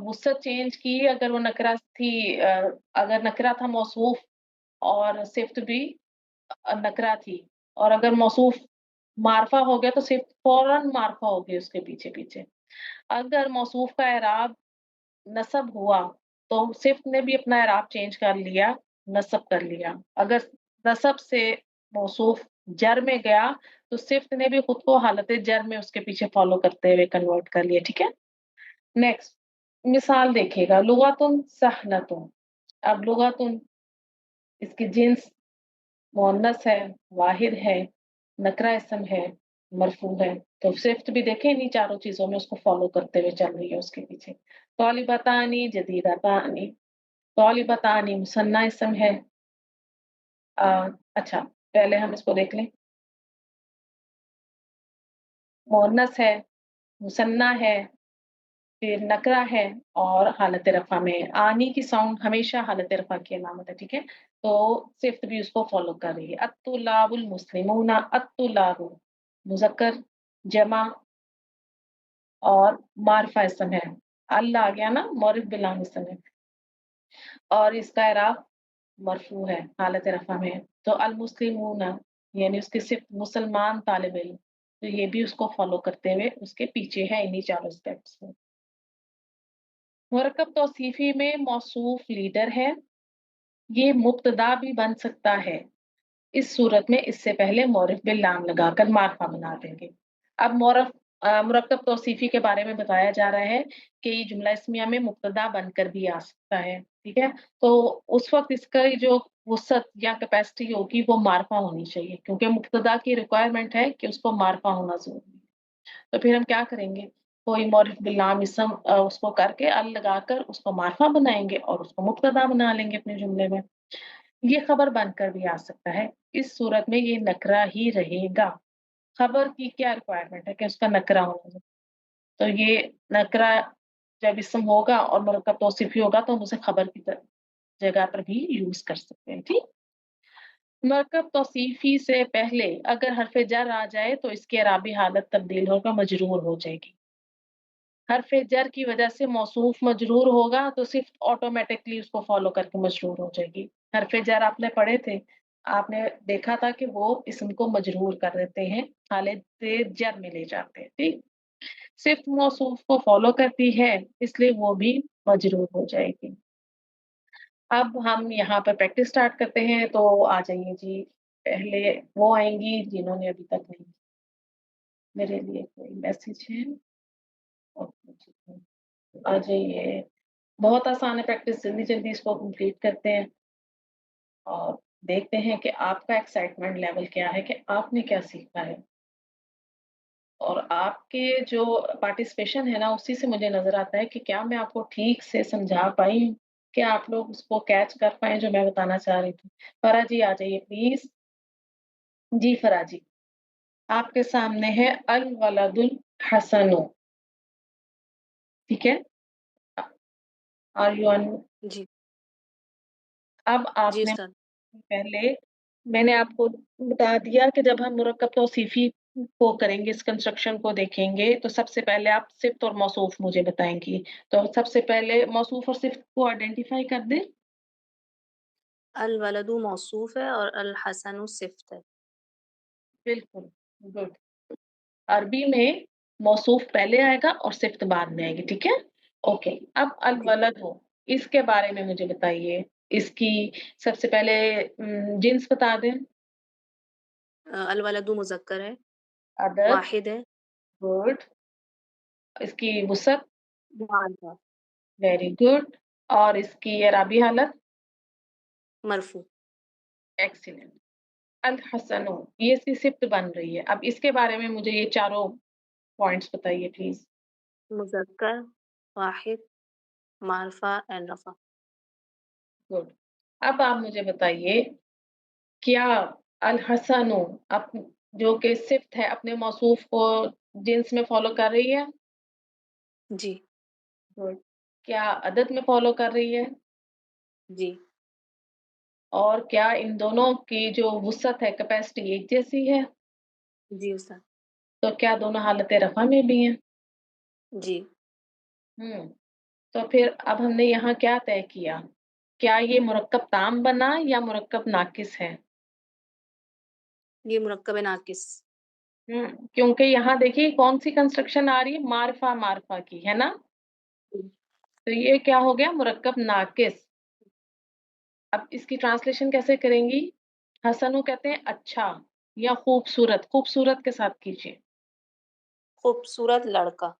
वुसअत चेंज की, अगर वो नकरा थी, अगर नकरा था मौसूफ और सिफ्त भी नकरा थी, और अगर मौसूफ मारफा हो गया तो सिफ्त फौरन मारफा हो गई उसके पीछे-पीछे। अगर मौसूफ का एराब नस्ब हुआ, तो सिफ्त ने भी अपना एराब चेंज कर लिया, नस्ब कर लिया। अगर नस्ब से मौसूफ जर में गया, तो सिफ्त ने भी खुद को हालत जर में उसके पीछे फॉलो करते हुए कन्वर्ट कर लिया, ठीक है? नेक्स्ट मिसाल देखिएगा, लुगातुन सहलतुन। अब लुगातुन इसकी जिन्स मुअन्नस है, वाहिद है, नकरा इसम है, मरफू है। तो सिफ्त भी देखें इन्हीं चारों चीज़ों में उसको फॉलो करते हुए चल रही है उसके पीछे। तौलिबतानी, जदीदतानी। तौलिबतानी मुसन्ना इसम है। अच्छा, पहले हम इसको देख लें। मुअन्नस है, मुसन्ना है, फिर नकरा है और हालत रफ़ा में है। आनी की साउंड हमेशा हालत रफ़ा की अलामत है, ठीक है? तो सिफ्त भी उसको फॉलो कर रही है। अत्तुलाबुल मुस्लिमूना, अत्तुलाबु मुज़क्कर, जमा और मारिफ़ा इसम है। अल आ गया ना, मौरिफ़ बिलाम इसम है और इसका इराब मरफ़ू है, हालत रफ़ा में है। तो अल मुस्लिमूना यानी उसकी सिर्फ मुसलमान तालिब इल्म, तो ये भी उसको फॉलो करते हुए उसके पीछे है इन्हीं चारों स्टेप्स में। मुरक्कब तौसीफ़ी में मौसूफ लीडर है, ये मुब्तदा भी बन सकता है। इस सूरत में इससे पहले मौरिफ़ बिल लाम लगाकर मार्फा बना देंगे। अब मुरक्कब तौसीफ़ी के बारे में बताया जा रहा है कि ये जुमला इस्मिया में मुब्तदा बनकर भी आ सकता है, ठीक है? तो उस वक़्त इसका जो वुसअत या कैपेसिटी होगी वो मार्फा होनी चाहिए, क्योंकि मुब्तदा की रिक्वायरमेंट है कि उसको मार्फा होना ज़रूरी है। तो फिर हम क्या करेंगे? कोई मौरिफ़ बिल लाम इसम उसको करके अल लगाकर उसको मार्फा बनाएँगे और उसको मुब्तदा बना लेंगे अपने जुमले में। ये खबर बनकर भी आ सकता है। इस सूरत में ये नकरा ही रहेगा। खबर की क्या रिक्वायरमेंट है कि उसका नकरा होना चाहिए। तो ये नकरा जब इस्म होगा और मुरक्कब तौसीफ़ी होगा तो हम उसे खबर की जगह पर भी यूज़ कर सकते हैं, ठीक? मुरक्कब तौसीफ़ी से पहले अगर हर्फ़ जर आ जाए तो इसकी एराबी हालत तब्दील होकर मजरूर हो जाएगी। हर्फ़ जर की वजह से मौसूफ मजरूर होगा तो सिर्फ़ ऑटोमैटिकली उसको फ़ॉलो करके मजरूर हो जाएगी। हर्फ़ जर आपने पढ़े थे, आपने देखा था कि वो इस्म को मजरूर कर देते हैं, हालत जर में ले जाते हैं, ठीक? सिर्फ़ मौसूफ को फ़ॉलो करती है, इसलिए वो भी मजरूर हो जाएगी। अब हम यहाँ पर प्रैक्टिस स्टार्ट करते हैं, तो आ जाइए जी, पहले वो आएँगी जिन्होंने अभी तक नहीं। मेरे लिए कोई मैसेज है? ओके, ठीक है। आ जाइए। बहुत आसान है प्रैक्टिस, जल्दी-जल्दी इसको कंप्लीट करते हैं और देखते हैं कि आपका एक्साइटमेंट लेवल क्या है, कि आपने क्या सीखा है। और आपके जो पार्टिसिपेशन है ना, उसी से मुझे नज़र आता है कि क्या मैं आपको ठीक से समझा पाई हूँ, क्या आप लोग उसको कैच कर पाए जो मैं बताना चाह रही थी। फरा जी आ जाइए प्लीज़। जी फरा जी, आपके सामने है अल वलदुल हसनु, ठीक है? अ, आर यू ऑन? जी, अब जी आपने उस्ताद। पहले मैंने आपको बता दिया कि जब हम मुरक्कब तौसीफ़ी को करेंगे, इस कंस्ट्रक्शन को देखेंगे, तो सबसे पहले आप सिफ़्त और मौसूफ़ मुझे बताएँगी। तो सबसे पहले मौसूफ़ और सिफ़्त को आइडेंटिफ़ाई कर दें। अल वलदु मौसूफ है और अल हसनु सिफ़्त है। बिल्कुल, गुड। अरबी में मौसूफ़ पहले आएगा और सिफ़्त बाद में आएगी, ठीक है? ओके, अब अल जी। वलद हो, इसके बारे में मुझे बताइए। इसकी सबसे पहले जिन्स बता दें। अल वलदु मुज़क्कर है, अदद, वाहिद है, गुड। इसकी वुसअत, मुअन्नस, वेरी गुड। और इसकी एराबी हालत, मरफ़ू, एक्सीलेंट। अल हसनु, ये इसकी सिफ़्त बन रही है। अब इसके बारे में मुझे ये चारों पॉइंट्स बताइए प्लीज़। मुज़क्कर, वाहिद, मारिफ़ा एंड रफ़ा। गुड। अब आप मुझे बताइए, क्या अल हसनु अप जो कि सिफ़्त है अपने मौसूफ़ को जिन्स में फ़ॉलो कर रही है? जी, गुड। क्या अदद में फ़ॉलो कर रही है? जी, اور کیا ان دونوں کی جو وسعت ہے کیپیسٹی ایک جیسی ہے؟ جی استاد. تو کیا دونوں حالت رفع میں بھی ہیں؟ جی. تو پھر اب ہم نے یہاں کیا طے کیا؟ کیا یہ مرکب تام بنا یا مرکب ناقص ہے؟ یہ مرکب ناقص. کیونکہ یہاں دیکھیے کون سی کنسٹرکشن آ رہی ہے، معرفہ معرفہ کی ہے نا، تو یہ کیا ہو گیا، مرکب ناقص. اب اس کی ٹرانسلیشن کیسے کریں گی؟ حسنو کہتے ہیں اچھا یا خوبصورت، خوبصورت کے ساتھ کیجیے. خوبصورت لڑکا.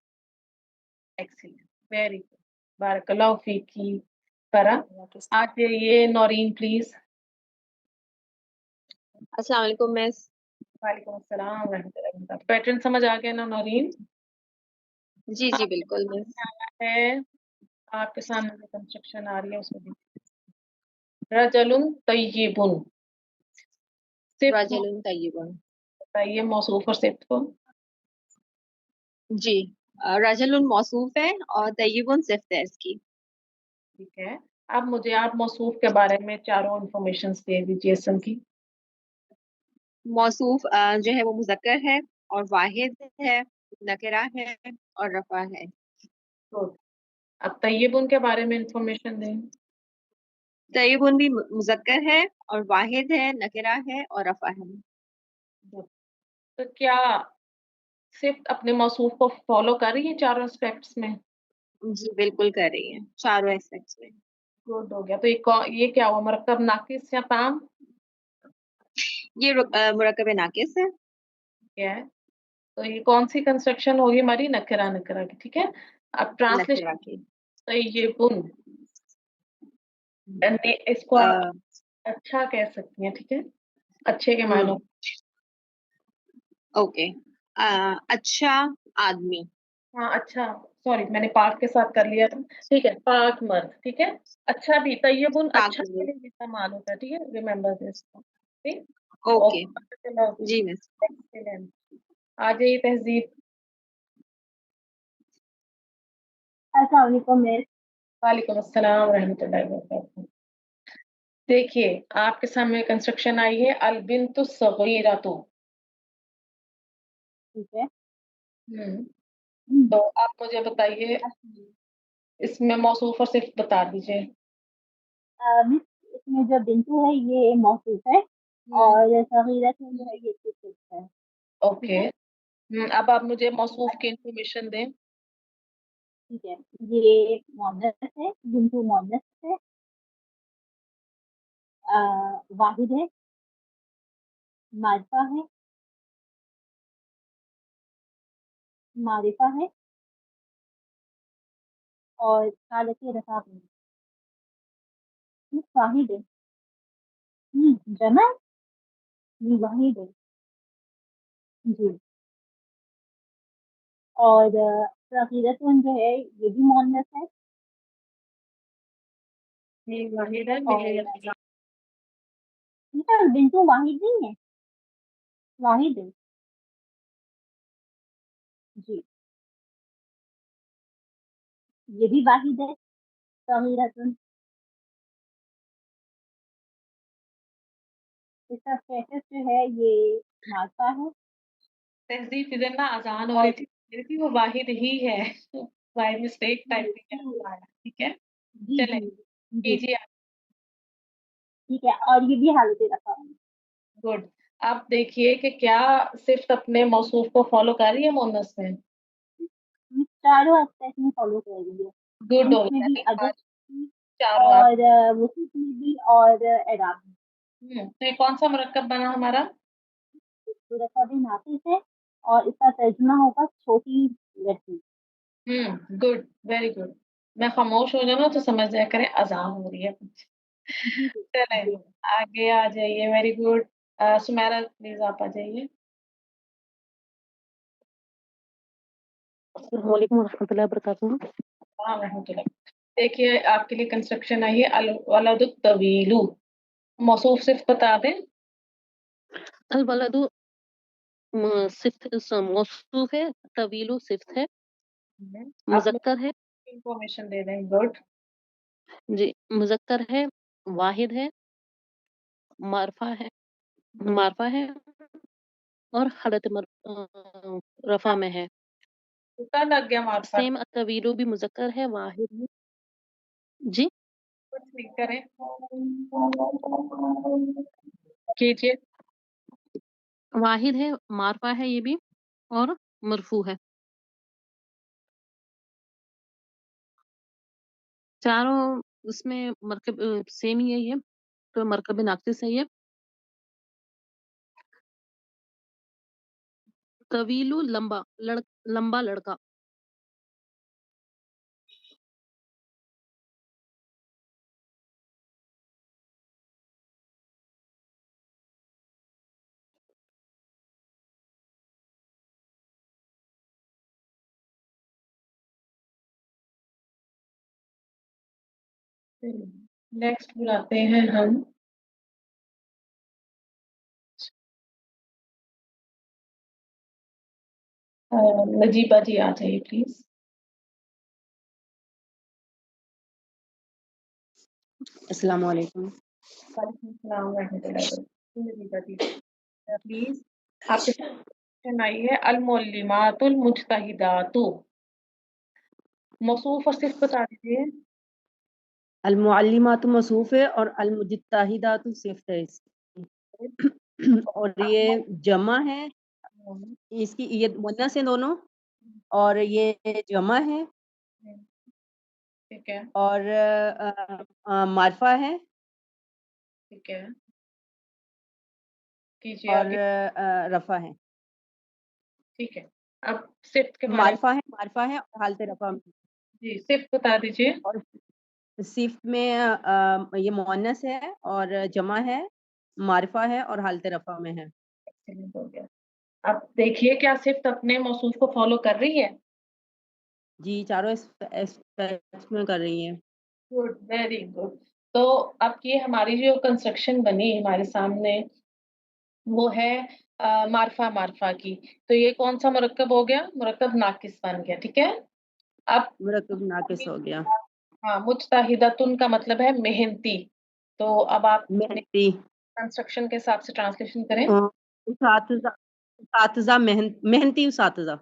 ایکسیلنٹ، ویری گڈ، بارک اللہ فیکی. فرا آج یہ نورین پلیز. السلام علیکم مس. وعلیکم السلام ورحمۃ اللہ وبرکاتہ. پیٹرن سمجھ آ گیا نا نورین؟ جی جی بالکل مس. ہے آپ کے سامنے جو کنسٹرکشن آ رہی ہے اس میں رجل طیبن، صرف راجل طیبن. بتائیے موصوف اور صفت کو. جی راجل موصوف ہے اور طیبن صفت ہے اس کی. ٹھیک ہے، اب مجھے آپ موصوف کے بارے میں چاروں انفارمیشن دے دیجیے اسم کی. موصوف جو ہے وہ مذکر ہے اور واحد ہے، نکرہ ہے اور رفع ہے. Good. اب طیبن کے بارے میں انفارمیشن دیں. طیبن بھی مذکر ہے اور واحد ہے، نکرہ ہے اور رفع ہے. تو کیا صفت اپنے موصوف کو فالو کر رہی ہے چاروں اسپیکٹس میں؟ جی بالکل کر رہی ہے چاروں ایسپیکٹس میں. گڈ ہو گیا. تو یہ کیا ہوا، مرکب ناقص یا تام؟ یہ مرکب ناقص ہے. کیا ہے، تو یہ کون سی کنسٹرکشن ہوگی ہماری، نکرہ نکرہ کی. ٹھیک ہے، اب نکرہ ٹرانسلیشن کی. طیبن، اس کو آپ اچھا کہہ سکتی ہیں. ٹھیک ہے، اچھے کے معنوں. اوکے. اچھا آدمی. ہاں اچھا، سوری میں نے پاک کے ساتھ کر لیا تھا. ٹھیک ہے، پاک مرد. ٹھیک ہے، اچھا بھی طیبن پاک اچھا کے مرد. لیے بھی استعمال ہوتا ہے. ٹھیک ہے، ریمبر دس. ٹھیک، اوکے اوکے، جی مس. ایکسیلنٹ. آ جائیے تہذیب. السلام علیکم مس. وعلیکم السلام ورحمۃ اللہ وبرکاتہ. دیکھیے آپ کے سامنے کنسٹرکشن آئی ہے البنت الصغیرۃ. ٹھیک ہے. تو آپ مجھے بتائیے اس میں موصوف اور صفت بتا دیجیے. مس اس میں جو بنتو ہے یہ موصوف ہے اور صغیرت میں جو ہے یہ صفت ہے. اوکے، اب آپ مجھے موصوف کی انفارمیشن دیں. ٹھیک ہے، یہ مؤنث ہے، بنتو مؤنث ہے، واحد ہے، معرفہ ہے، معرفہ ہے اور حالت رفع ہے. واحد ہے، جمع واحد ہے. جی، اور صغیرتن جو ہے یہ بھی مؤنث ہے واحد ہے، اور بنتو واحد نہیں ہے، واحد ہے. جی، یہ بھی واحد ہے صغیرتن. اس کا اسٹیٹس جو ہے یہ معرفہ ہے. تہذیب کی نا آسان ہو رہی تھی وہ واحد ہی ہے، بائی مسٹیک ٹائپ کا. ٹھیک ہے، جی چلیں جی جی کیجیے. ٹھیک ہے، اور یہ بھی حالت رفع ہے. گڈ. آپ دیکھیے کہ کیا صرف اپنے موصوف کو فالو کر رہی ہے مؤنث میں؟ چاروں اسپیکٹ میں فالو کر رہی ہے. گڈ ہو اس میں بھی گیا، ادب میں چاروں آپ. اور وصف میں بھی اور اعراب میں. تو یہ کون سا مرکب بنا ہمارا؟ صورت بھی ناقص ہے اور اس کا ترجمہ ہوگا چھوٹی لڑکی. Good, very good. میں خاموش ہو جاؤں تو سمجھ جایا کریں اذان ہو رہی ہے. جی چلیں جی. آگے آ جائیے. Very good. سمیرا پلیز آپ آ جائیے. السلام علیکم ورحمۃ اللہ وبرکاتہ. ہاں رحمۃ اللہ. دیکھیے آپ کے لیے کنسٹرکشن آئی ہے الولد الطویل. موصوف صرف بتا دیں. الولد صفت موصوف ہے، طویل صفت ہے، آپ مذکر ہے. انفارمیشن دے دیں. گڈ. جی مذکر ہے، واحد ہے، मारफा है और हालत रफा में है। तुक्का लग गया मारफा। सेम तवीलो भी मुजक्कर है, वाहिद है। जी कुछ नहीं करें कीजिए। वाहिद है, मारफा है ये भी, और मरफू है। चारों उसमें मरकब सेम ही है ये, तो मरकब नाकिस है ये। तवीलु लंबा, लंबा लड़का। नेक्स्ट बुलाते हैं हम नजीबा जी, आ जाइए प्लीज। अस्सलाम वालेकुम। नजीबा जी प्लीज, आपके क्वेश्चन आई है अल मुज्तहिदातु, मौसूफ और सिर्फ बता दीजिए। अल मुअल्लिमातु मौसूफ है और अल मुज्तहिदातु सिफ्त है इसकी। और ये जमा है, इसकी ये मुन्नस है दोनों, और ये जमा है, ठीक है और मारफा है, ठीक है, कीजिए और आगे। रफा है। ठीक है, अब सिफ्त के बारे में मारफा है और हालत रफा में। जी सिफ्त बता दीजिए। और सिफ्त में ये मुअन्नस है और जमा है, मारफा है और हालत रफा में है। एक्सीलेंट हो गया। अब देखिए क्या सिफ्त अपने मौसूफ को फॉलो कर रही है? जी, चारों एस्पेक्ट्स में कर रही है। Good, very good. तो अब ये हमारी जो कंस्ट्रक्शन बनी हमारे सामने वो है मारफा मारफा की। तो ये कौन सा मुरक्कब हो गया? मुरक्कब नाकिस बन गया, ठीक है। अब मुरक्कब नाकिस हो गया। हाँ, मुज्तहिदतुन का मतलब है मेहनती। तो अब आप मेहनती, कंस्ट्रक्शन के हिसाब से ट्रांसलेशन करें। उसातिज़ा मेहनती उसातिज़ा।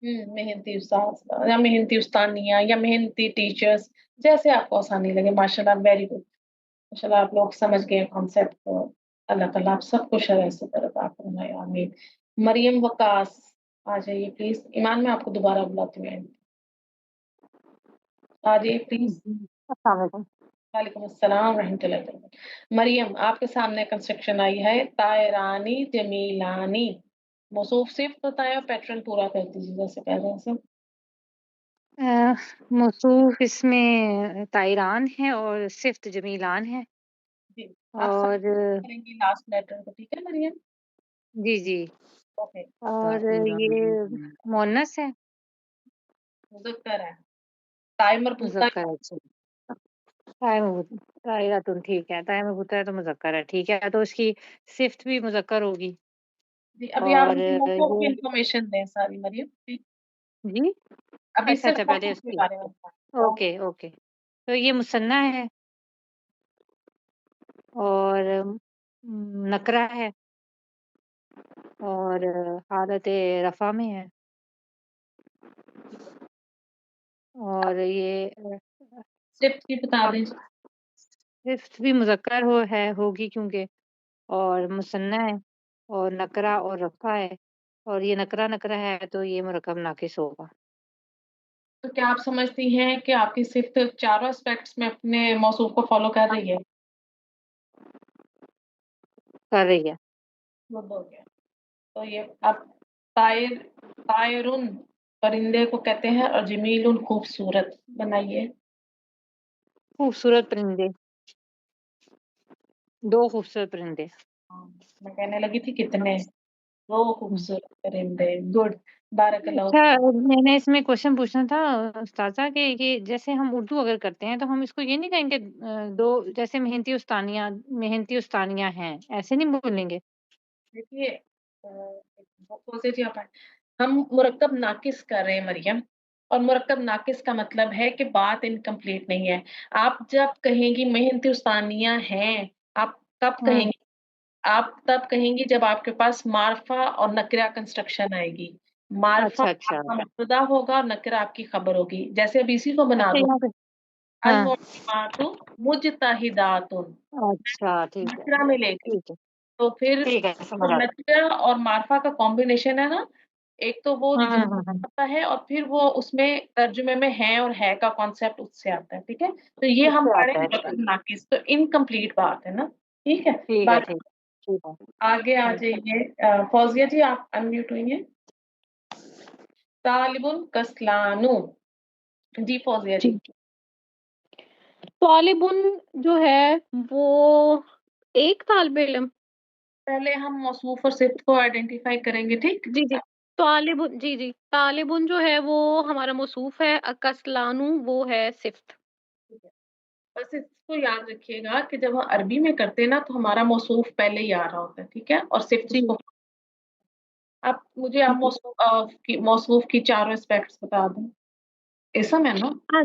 मेहनती उस्ताद या मेहनती उस्तानिया या मेहनती टीचर्स, जैसे आपको आसानी लगे। माशाल्लाह, वेरी गुड। माशाल्लाह, आप लोग समझ गए कॉन्सेप्ट को। अल्लाह ताला आप सबको शरह से बरकत फरमाए, आमीन। मरियम वकास, आ जाइए प्लीज। ईमान, मैं आपको दोबारा बुलाती हूँ। आ जाइए प्लीज। अस्सलाम वालेकुम। वालेकुम अस्सलाम रहमतुल्लाहि व बरकातहू। मरियम, आपके सामने कंस्ट्रक्शन आई है तायरानी जमीलानी। मौसूफ सिर्फ बताएं और पैटर्न पूरा कर दीजिए जैसे कह रहे हैं सब। मौसूफ इसमें तायरान है और सिफ्त जमीलान है। जी, आप सब और करेंगी लास्ट लेटर को, ठीक है मरियम? जी जी, ओके। और ये मोनस है, मुज़क्कर है। ताई मरबूता मुज़क्कर है। अच्छा, तायरातुन, ठीक है। ताय मरबूता है तो मुज़क्कर है, ठीक है। तो उसकी सिफ्त भी मुज़क्कर होगी। जी, अभी आप और मुझे मौसूफ की ये इन्फॉर्मेशन दें सारी मरियम। जी, जी, अभी अच्छा सिर्फ अच्छा, पहले मौसूफ के उसकी। बारे में बताएं। ओके ओके, तो ये मुसन्ना है और नकरा है और हालत रफ़ा में है। और ये सिर्फ की बता अब दें। सिफ्त भी मुज़क्कर होगी क्योंकि, और मुसन्ना है और नकरा और रफ़ा है, और ये नकरा नकरा है तो ये मुरक्कब नाकिस होगा। तो क्या आप समझती हैं कि आपकी सिफ्त चारों एस्पेक्ट्स में अपने मौसूफ को फॉलो कर रही है? कर रही है। गुड हो गया। तो ये अब तायर, तायरुन परिंदे को कहते हैं और जमीलुन खूबसूरत। बनाइए। खूबसूरत परिंदे, 2 खूबसूरत परिंदे। हाँ, मैं कहने लगी थी कितने, दो खूबसूरत परिंदे। गुड, बारकल्लाह। अच्छा, मैंने इसमें क्वेश्चन पूछना था उस्ताज़ा कि ये जैसे हम उर्दू अगर करते हैं तो हम इसको ये नहीं कहेंगे 2, जैसे मेहनती उस्तानियाँ हैं, ऐसे नहीं बोलेंगे? देखिए अपोजिट यहाँ पर हम मुरक्कब नाकिस कर रहे हैं मरियम, और मुरक्कब नाकिस का मतलब है कि बात इनकम्प्लीट नहीं है। आप जब कहेंगी मेहनती उस्तानियाँ हैं, आप कब कहेंगी? आप तब कहेंगी जब आपके पास मार्फा और नकरा कंस्ट्रक्शन आएगी। मार्फा अच्छा आपका मुब्तदा होगा और नकरा आपकी खबर होगी। जैसे अब इसी को बना अच्छा दो, यहाँ पे अल हाँ मुअल्लिमातु मुजतहिदातुन, अच्छा ठीक है नकरा में ले गई। ठीक है तो फिर ठीक है तो समझ आ नकरा और मार्फा का कॉम्बिनेशन है ना, एक तो वो जो जुमला आता है और फिर वो उसमें तर्जुमे में है और है का कॉन्सेप्ट उससे आता है, ठीक है? तो ये हम उससे पढ़े आता है मुरक्कब नाकिस, तो इनकम्प्लीट बात है ना, ठीक है? ठीक है ठीक ठीक है आगे आ जाइए। फौजिया जी आप अनम्यूट हुई हैं। तालिबुन कस्लानु, जी फौजिया जी। तालिबुन जो है वो एक तालिब इल्म। पहले हम मौसूफ और सिफ्त को आइडेंटिफाई करेंगे, ठीक? जी जी तालिबुन जी तालिबुन जो है वो हमारा मौसूफ है, कस्लानु वो है सिफ्त। बस इसको याद रखिएगा कि जब हम अरबी में करते हैं ना तो हमारा मौसूफ पहले ही आ रहा होता है, ठीक है? और सिफ्त जी उसको। आप मुझे आप मौसूफ की चारों एस्पेक्ट्स बता दें। इसम है ना? हाँ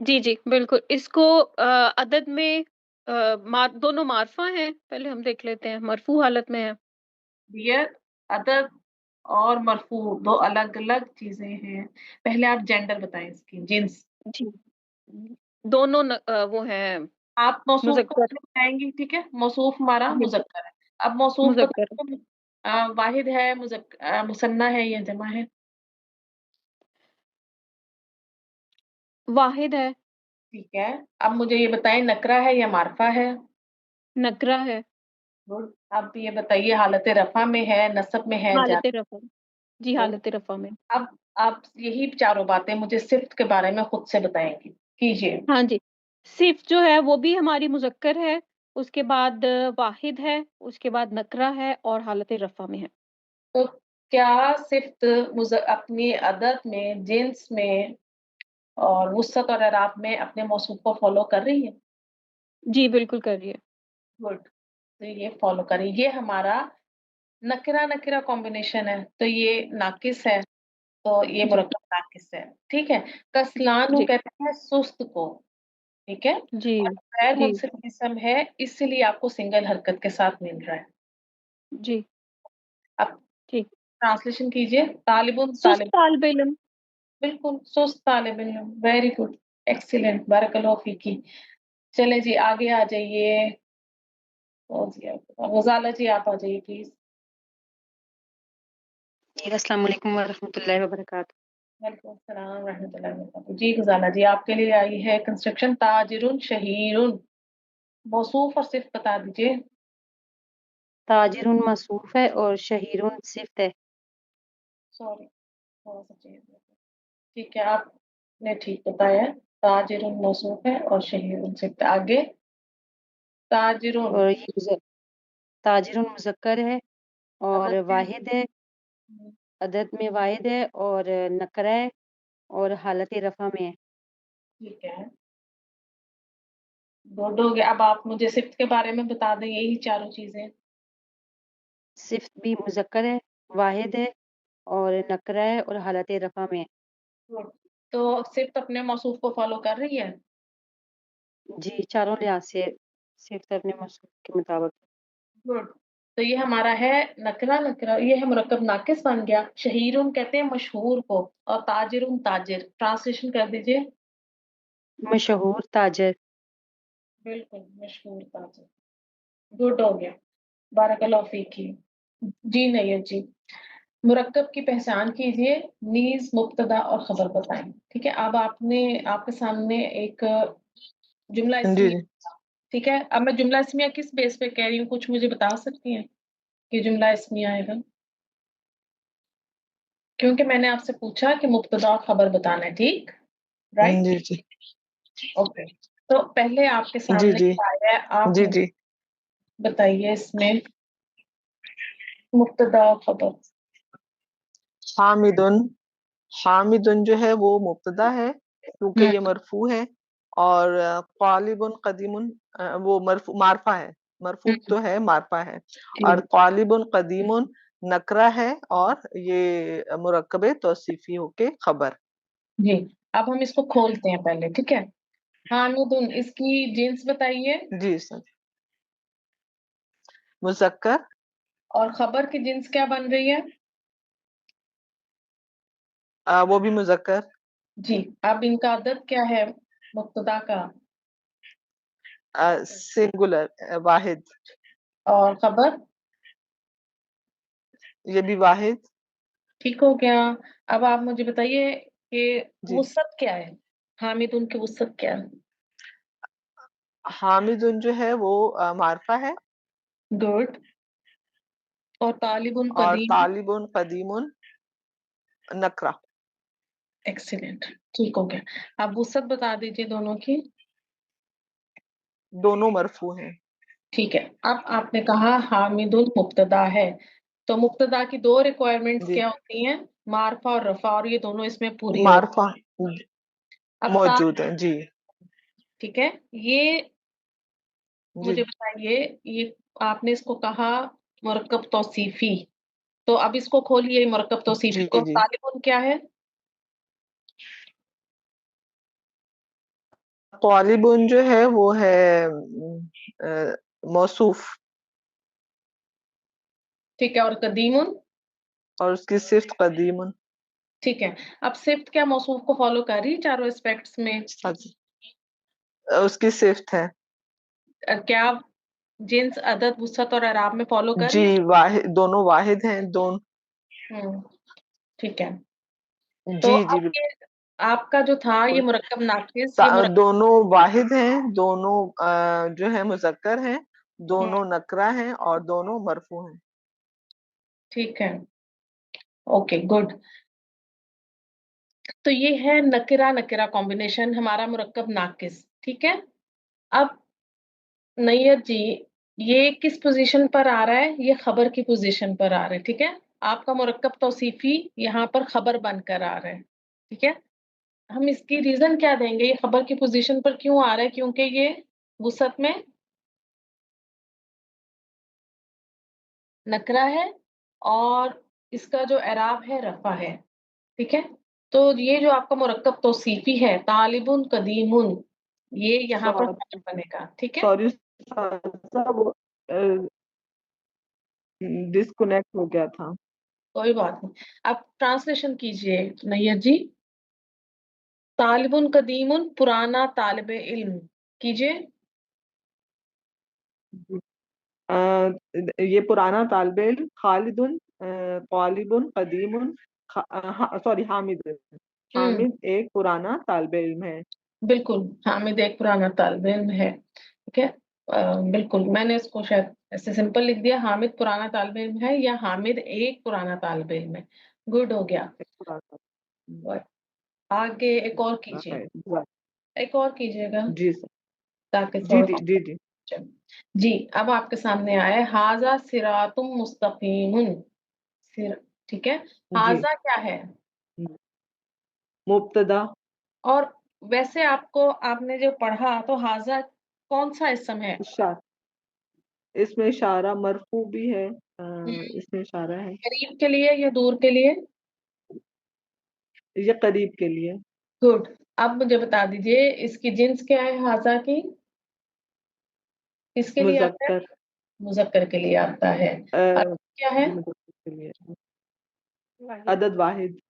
जी बिल्कुल। इसको अदद में दोनों मारफा हैं, पहले हम देख लेते हैं, मरफू हालत में है। डियर, अदद और मरफू दो अलग अलग चीजें हैं। पहले आप जेंडर बताएं इसकी, जिन्स। जी दोनों वो हैं आप मौसूफ को मुज़क्कर। पहले बताएंगी, ठीक है? मौसूफ हमारा जी मुज़क्कर है। अब मौसूफ मुज़क्कर बताओ, वाहिद है, मुसन्ना है या जमा है? वाहिद है। ठीक है। अब मुझे ये बताएं, नकरा है या मारफा है? नकरा है। गुड। अब ये बताइए, हालत रफा में है, नसब में है, जा? हालत रफा। जी गुड। हालत रफा में। अब आप यही चारों बातें मुझे सिफ्त के बारे में खुद से बताएंगी, कीजिए। हाँ जी सिर्फ जो है वो भी हमारी मुज़क्कर है, उसके बाद वाहिद है, उसके बाद नकरा है और हालत रफा में है। तो क्या सिफ्त अपनी अदद में, जिन्स में और वुसअत और एराब में अपने मौसूफ को फॉलो कर रही है? जी बिल्कुल कर रही है। गुड। तो ये फॉलो करें। ये हमारा नकरा नकरा कॉम्बिनेशन है, तो ये नाकिस है, तो ये जी मुरक्कब नाकिस है, ठीक है? कस्लानु जी कहते हैं सुस्त को, ठीक है? जी और गैर जी मुनसिफ जिस्म है, इसलिए आपको सिंगल हरकत के साथ मिल रहा है। जी अब ठीक। ट्रांसलेशन कीजिए। तालिबुन, सुस्त तालिब, तालिब इल्म। बिल्कुल सुस्त तालिब इल्म, वेरी गुड, एक्सीलेंट, बारकल्लाहु फीकी। चले जी आगे आ जाइए। गजाला जी आप आ जाइए प्लीज। जी, अस्सलाम वालेकुम वरहमतुल्लाहि वबरकातुहू। वालेकुम अस्सलाम रहमतुल्लाहि व बरकातहू। जी गजाला जी आपके लिए आई है कंस्ट्रक्शन ताजिरुन शहीरुन, मौसूफ और सिर्फ बता दीजिए। ताजिरुन मौसूफ है और शहीरुन सिफ़त है। सॉरी, थोड़ा सा चेंज हो गया। ठीक है, आपने ठीक बताया। ताजिरुन मौसूफ है और शहीरुन सिर्फ। आगे ताजिरुन। और ये ताजिरुन मुज़क्कर है और अदद में? वाहिद है, अदद में वाहिद है और नकरा है और हालत रफ़ा में है। ठीक है, गुड हो गया। अब आप मुझे सिफ्त के बारे में बता दें, यही चारों चीजें। सिफ़त भी मुज़क्कर है, वाहिद है और नकरा है और हालत रफ़ा में है। गुड। तो सिफ्त अपने मौसूफ को फॉलो कर रही है? जी, चारों लिहाज से सिफ़त अपने मौसूफ के मुताबिक। गुड। तो ये हमारा है नकरा नकरा, ये है मुरक्कब नाकिस बन गया। शहीरुन कहते हैं मशहूर को, और ताजिरुन ताजिर। ट्रांसलेशन कर दीजिए। मशहूर ताजर। बिल्कुल, मशहूर ताजिर। गुड हो गया, बारकल्लाहु फीकी। जी नैयत जी, मुरक्कब की पहचान कीजिए, नीज मुब्तदा और खबर बताएं, ठीक है? अब आपके सामने एक जुमला जी इसमिया, जी ठीक है? अब मैं जुमला इसमिया किस बेस पे कह रही हूँ, कुछ मुझे बता सकती हैं कि जुमला इसमिया आएगा? क्योंकि मैंने आपसे पूछा कि मुब्तदा और खबर बताना है, ठीक? राइट? जी जी ओके। तो पहले आपके जी सामने जी क्या आया है, आप जी मुझे जी बताइए इसमें मुब्तदा और खबर। हामिदुन। हामिदुन जो है वो मुब्तदा है क्योंकि ये मरफू है, और क़ालिबुन क़दीमुन वो मारफा है। मरफू तो है, मारफा है। और क़ालिबुन क़दीमुन नकरा है, और ये मुरक्कबे तौसीफी होके खबर। जी, अब हम इसको खोलते हैं पहले, ठीक है? हामिदुन, इसकी जिन्स बताइए। जी सर। मुज़क्कर, और खबर की जिन्स क्या बन रही है? वो भी मुज़क्कर। जी, अब इनका अदद क्या है मुब्तदा का? सिंगुलर, वाहिद, और खबर? ये भी वाहिद। ठीक हो गया। अब आप मुझे बताइए कि जी। वुसअत क्या है? हामिदुन की वुसअत क्या है? हामिदुन जो है वो मारफा है, गुड। और तालिबुन और कदीम? तालिबुन कदीमुन नकरा। एक्सीलेंट, ठीक हो गया। आप वुसअत बता दीजिए दोनों की। दोनों मरफू हैं। ठीक है। अब आपने कहा हामिदुन मुब्तदा है, तो मुब्तदा की दो रिक्वायरमेंट्स जी। क्या होती हैं? मारफा और रफा, और ये दोनों इसमें पूरी हो। मारफा अब मौजूद है। जी। ठीक है, ये जी। मुझे बताइए, ये आपने इसको कहा मुरक्कब तौसीफी, तो अब इसको खोलिए मुरक्कब तौसीफी जी। को। जी। तालिबुन क्या है? तालिबुन जो है वो है मौसूफ, ठीक है। और कदीमुन? और उसकी सिफ्त कदीमुन। ठीक है। अब सिफ्त क्या मौसूफ को फॉलो कर रही है चारों एस्पेक्ट्स में? उसकी सिफ्त है। क्या जिन्स, अदद, वुसअत और अराब में फॉलो कर रही जी, है? वाहिद, दोनों वाहिद हैं, दोनों। ठीक है। तो जी। जी। अब ये आपका जो था ये बिल्कुल। मुरक्कब नाकिस, ये मुरक्कब, दोनों वाहिद हैं, दोनों जो है मुज़क्कर हैं, दोनों नकरा हैं, और दोनों मरफू हैं। ठीक है। Okay, good. तो ये है नकिरा नकिरा कॉम्बिनेशन हमारा मुरक्कब नाकिस। ठीक है। अब नैयत जी, ये किस पोजीशन पर आ रहा है? ये खबर की पोजीशन पर आ रहा है। ठीक है। आपका मुरक्कब तौसीफी यहाँ पर खबर बनकर आ रहा है। ठीक है। हम इसकी रीजन क्या देंगे, ये खबर की पोजीशन पर क्यों आ रहा है? क्योंकि ये वुसअत में नकरा है, और इसका जो एराब है रफा है। ठीक है। तो ये जो आपका मुरक्कब तौसीफी है तालिबुन कदीमुन, ये यहाँ पर खबर बनेगा। ठीक है। सॉरी, वो डिस्कनेक्ट हो गया था। कोई बात नहीं। आप ट्रांसलेशन कीजिए नैयत जी। तालिबुन कदीमुन, पुराना तालिब इल्म, कीजिए। अ, ये पुराना तालिब इल्म, खालिदुन तालिबुन कदीमुन, सॉरी, हामिद। हामिद एक पुराना तालिब इल्म है। बिल्कुल, हामिद एक पुराना तालिब इल्म है। ठीक है। बिल्कुल, मैंने इसको शायद ऐसे सिंपल लिख दिया, हामिद पुराना तालिब इल्म है, या हामिद एक पुराना तालिब इल्म है। गुड हो गया। आगे एक और कीजिए, एक और कीजिएगा जी सर। ताकि जी। थोड़ा। जी। जी। जी, अब आपके सामने आया है हाजा सिरातुम मुस्तकीमुन। ठीक है। जी। हाजा क्या है? मुब्तदा। और वैसे आपको, आपने जो पढ़ा, तो हाजा कौन सा इसम है? इसमें इशारा मरफू भी है, इसमें इशारा है। करीब के लिए या दूर के लिए? ये करीब के लिए। गुड। अब मुझे बता दीजिए इसकी जिन्स क्या है हाजा की? किसके लिए आता है? मुज़क्कर। मुजक्कर के लिए आता है। अब क्या है? मुज़क्कर के लिए अदद वाहिद।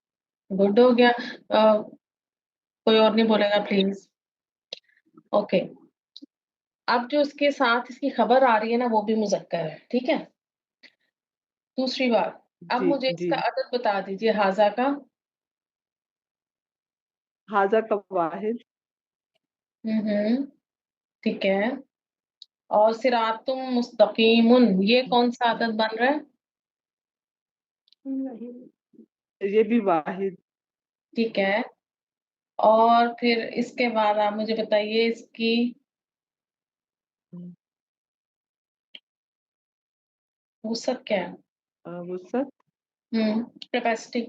गुड हो गया। कोई और नहीं बोलेगा प्लीज। ओके। अब जो इसके साथ इसकी खबर आ रही है ना, वो भी मुजक्कर है। ठीक है। दूसरी बात, अब जी। मुझे जी। इसका अदद बता दीजिए हाजा का। हाजा का वाहिद। ठीक है। और सिरातुम मुस्तकीमुन, ये कौन सा अदद बन रहा है? ये भी वाहिद। ठीक है। और फिर इसके बाद आप मुझे बताइए इसकी वुसअत क्या है? वुसअत। कैपेसिटी।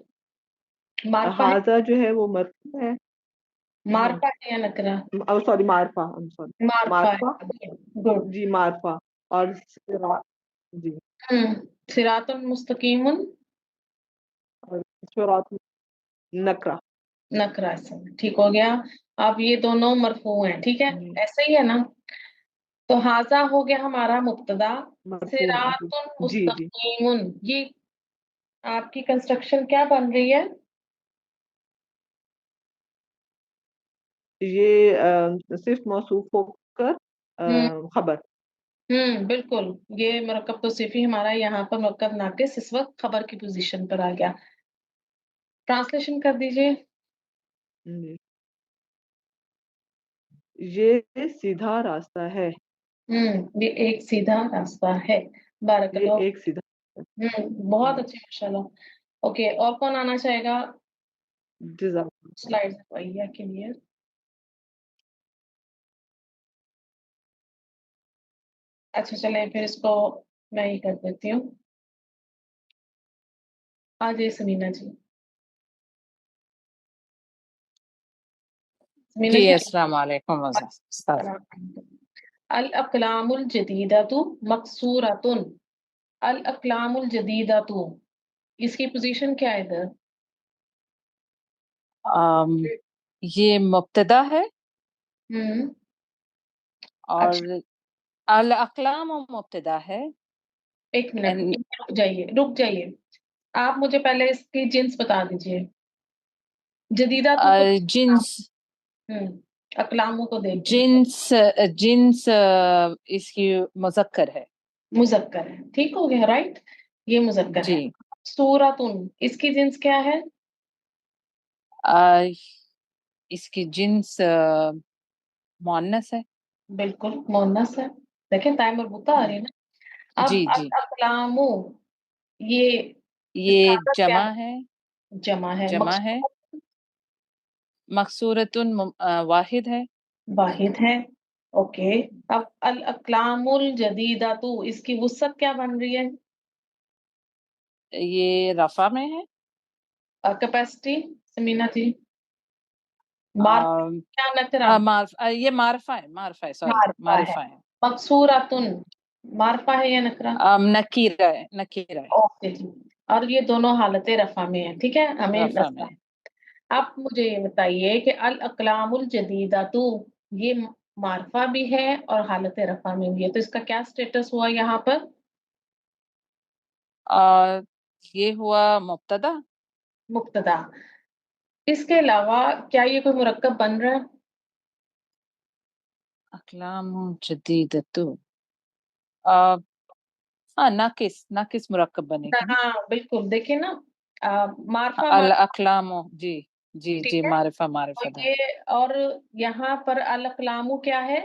मारफा है? हाजा जो है वो मरफू है। मारफा है या नकरा? Sorry, मारफा, sorry, मारफा मारफा। है। गुड। जी, मारफा। और जी। सिरातुल मुस्तकीमुन और शुरात नकरा। नकरा से ठीक हो गया। अब ये दोनों मरफू हैं। ठीक है, ऐसे ही है ना? तो हाजा हो गया हमारा मुब्तदा, मरफू सिरातुन जी जी मुस्तकीमुन, ये आपकी कंस्ट्रक्शन क्या बन रही है? ये सिर्फ मौसूफ होकर हम्म खबर। बिल्कुल, ये मुरक्कब तौसीफी हमारा यहाँ पर मुरक्कब नाकिस इस वक्त खबर की पोजीशन पर आ गया। ट्रांसलेशन कर दीजिए। जी। ये सीधा रास्ता है। ये एक सीधा रास्ता है। ये बारकल्लाह। एक सीधा बहुत अच्छे, माशाल्लाह। ओके, और कौन आना चाहेगा? जज़ाक स्लाइड भैया के लिए। अच्छा चले, फिर इसको मैं ही कर देती हूँ। आ जाइए समीना जी। समीना जी जी। अस्सलाम वालेकुम उस्ताद। अल अकलामुल जदीदतु मकसूरतुन। अल अकलामुल जदीदतु, इसकी पोजीशन क्या है इधर? ये मुब्तदा है हम्म अच्छा, और अल अक़लाम मुब्तदा है। एक मिनट, एंड रुक जाइए। आप मुझे पहले इसकी जिन्स बता दीजिए। जदीदतु को जिन्स अकलामों को देख के जिन्स जिन्स इसकी मुज़क्कर है। मुज़क्कर है, ठीक हो गया, राइट। ये मुज़क्कर जी। है। सूरतुन, इसकी जिन्स क्या है? आ, इसकी जिन्स मुअन्नस है। बिल्कुल मुअन्नस है। देखें ताय मरबूता आ रही है ना। अब जी अल जी, अकलामु, ये इसका ये आदत क्या जमा है? है। जमा है। जमा है। मकसूरतुन वाहिद है। वाहिद है। ओके। अब अल अकलामुल जदीदातु, इसकी वुसअत क्या बन रही है? ये रफा में है। कैपेसिटी समीना जी। मार्फा आ, क्या नकरा? हाँ ये मारफा है सॉरी मार्फा है। मारिफा है। मकसूरातुन, मार्फा है या नकरा? नकीरा है। ओके जी। और ये दोनों हालतें रफा में है, ठीक है, हमें रफा में नस्बा है। है। आप मुझे ये बताइए कि अल अकलामुल जदीदातु, ये मार्फा भी है और हालत रफा में भी है, तो इसका क्या स्टेटस हुआ यहाँ पर? आ, ये हुआ मुब्तदा। मुब्तदा। इसके अलावा क्या ये कोई मुरक्कब बन रहा है? अकलाम जदीदतु आ, हाँ नाकिस मुरक्कब बनेगा ना। हाँ बिल्कुल, देखिए ना, मार्फा अल मार्फा, अकलाम जी जी ठीक जी, है। मारिफा और मारिफा था। ये, और यहाँ पर अल अकलामु क्या है?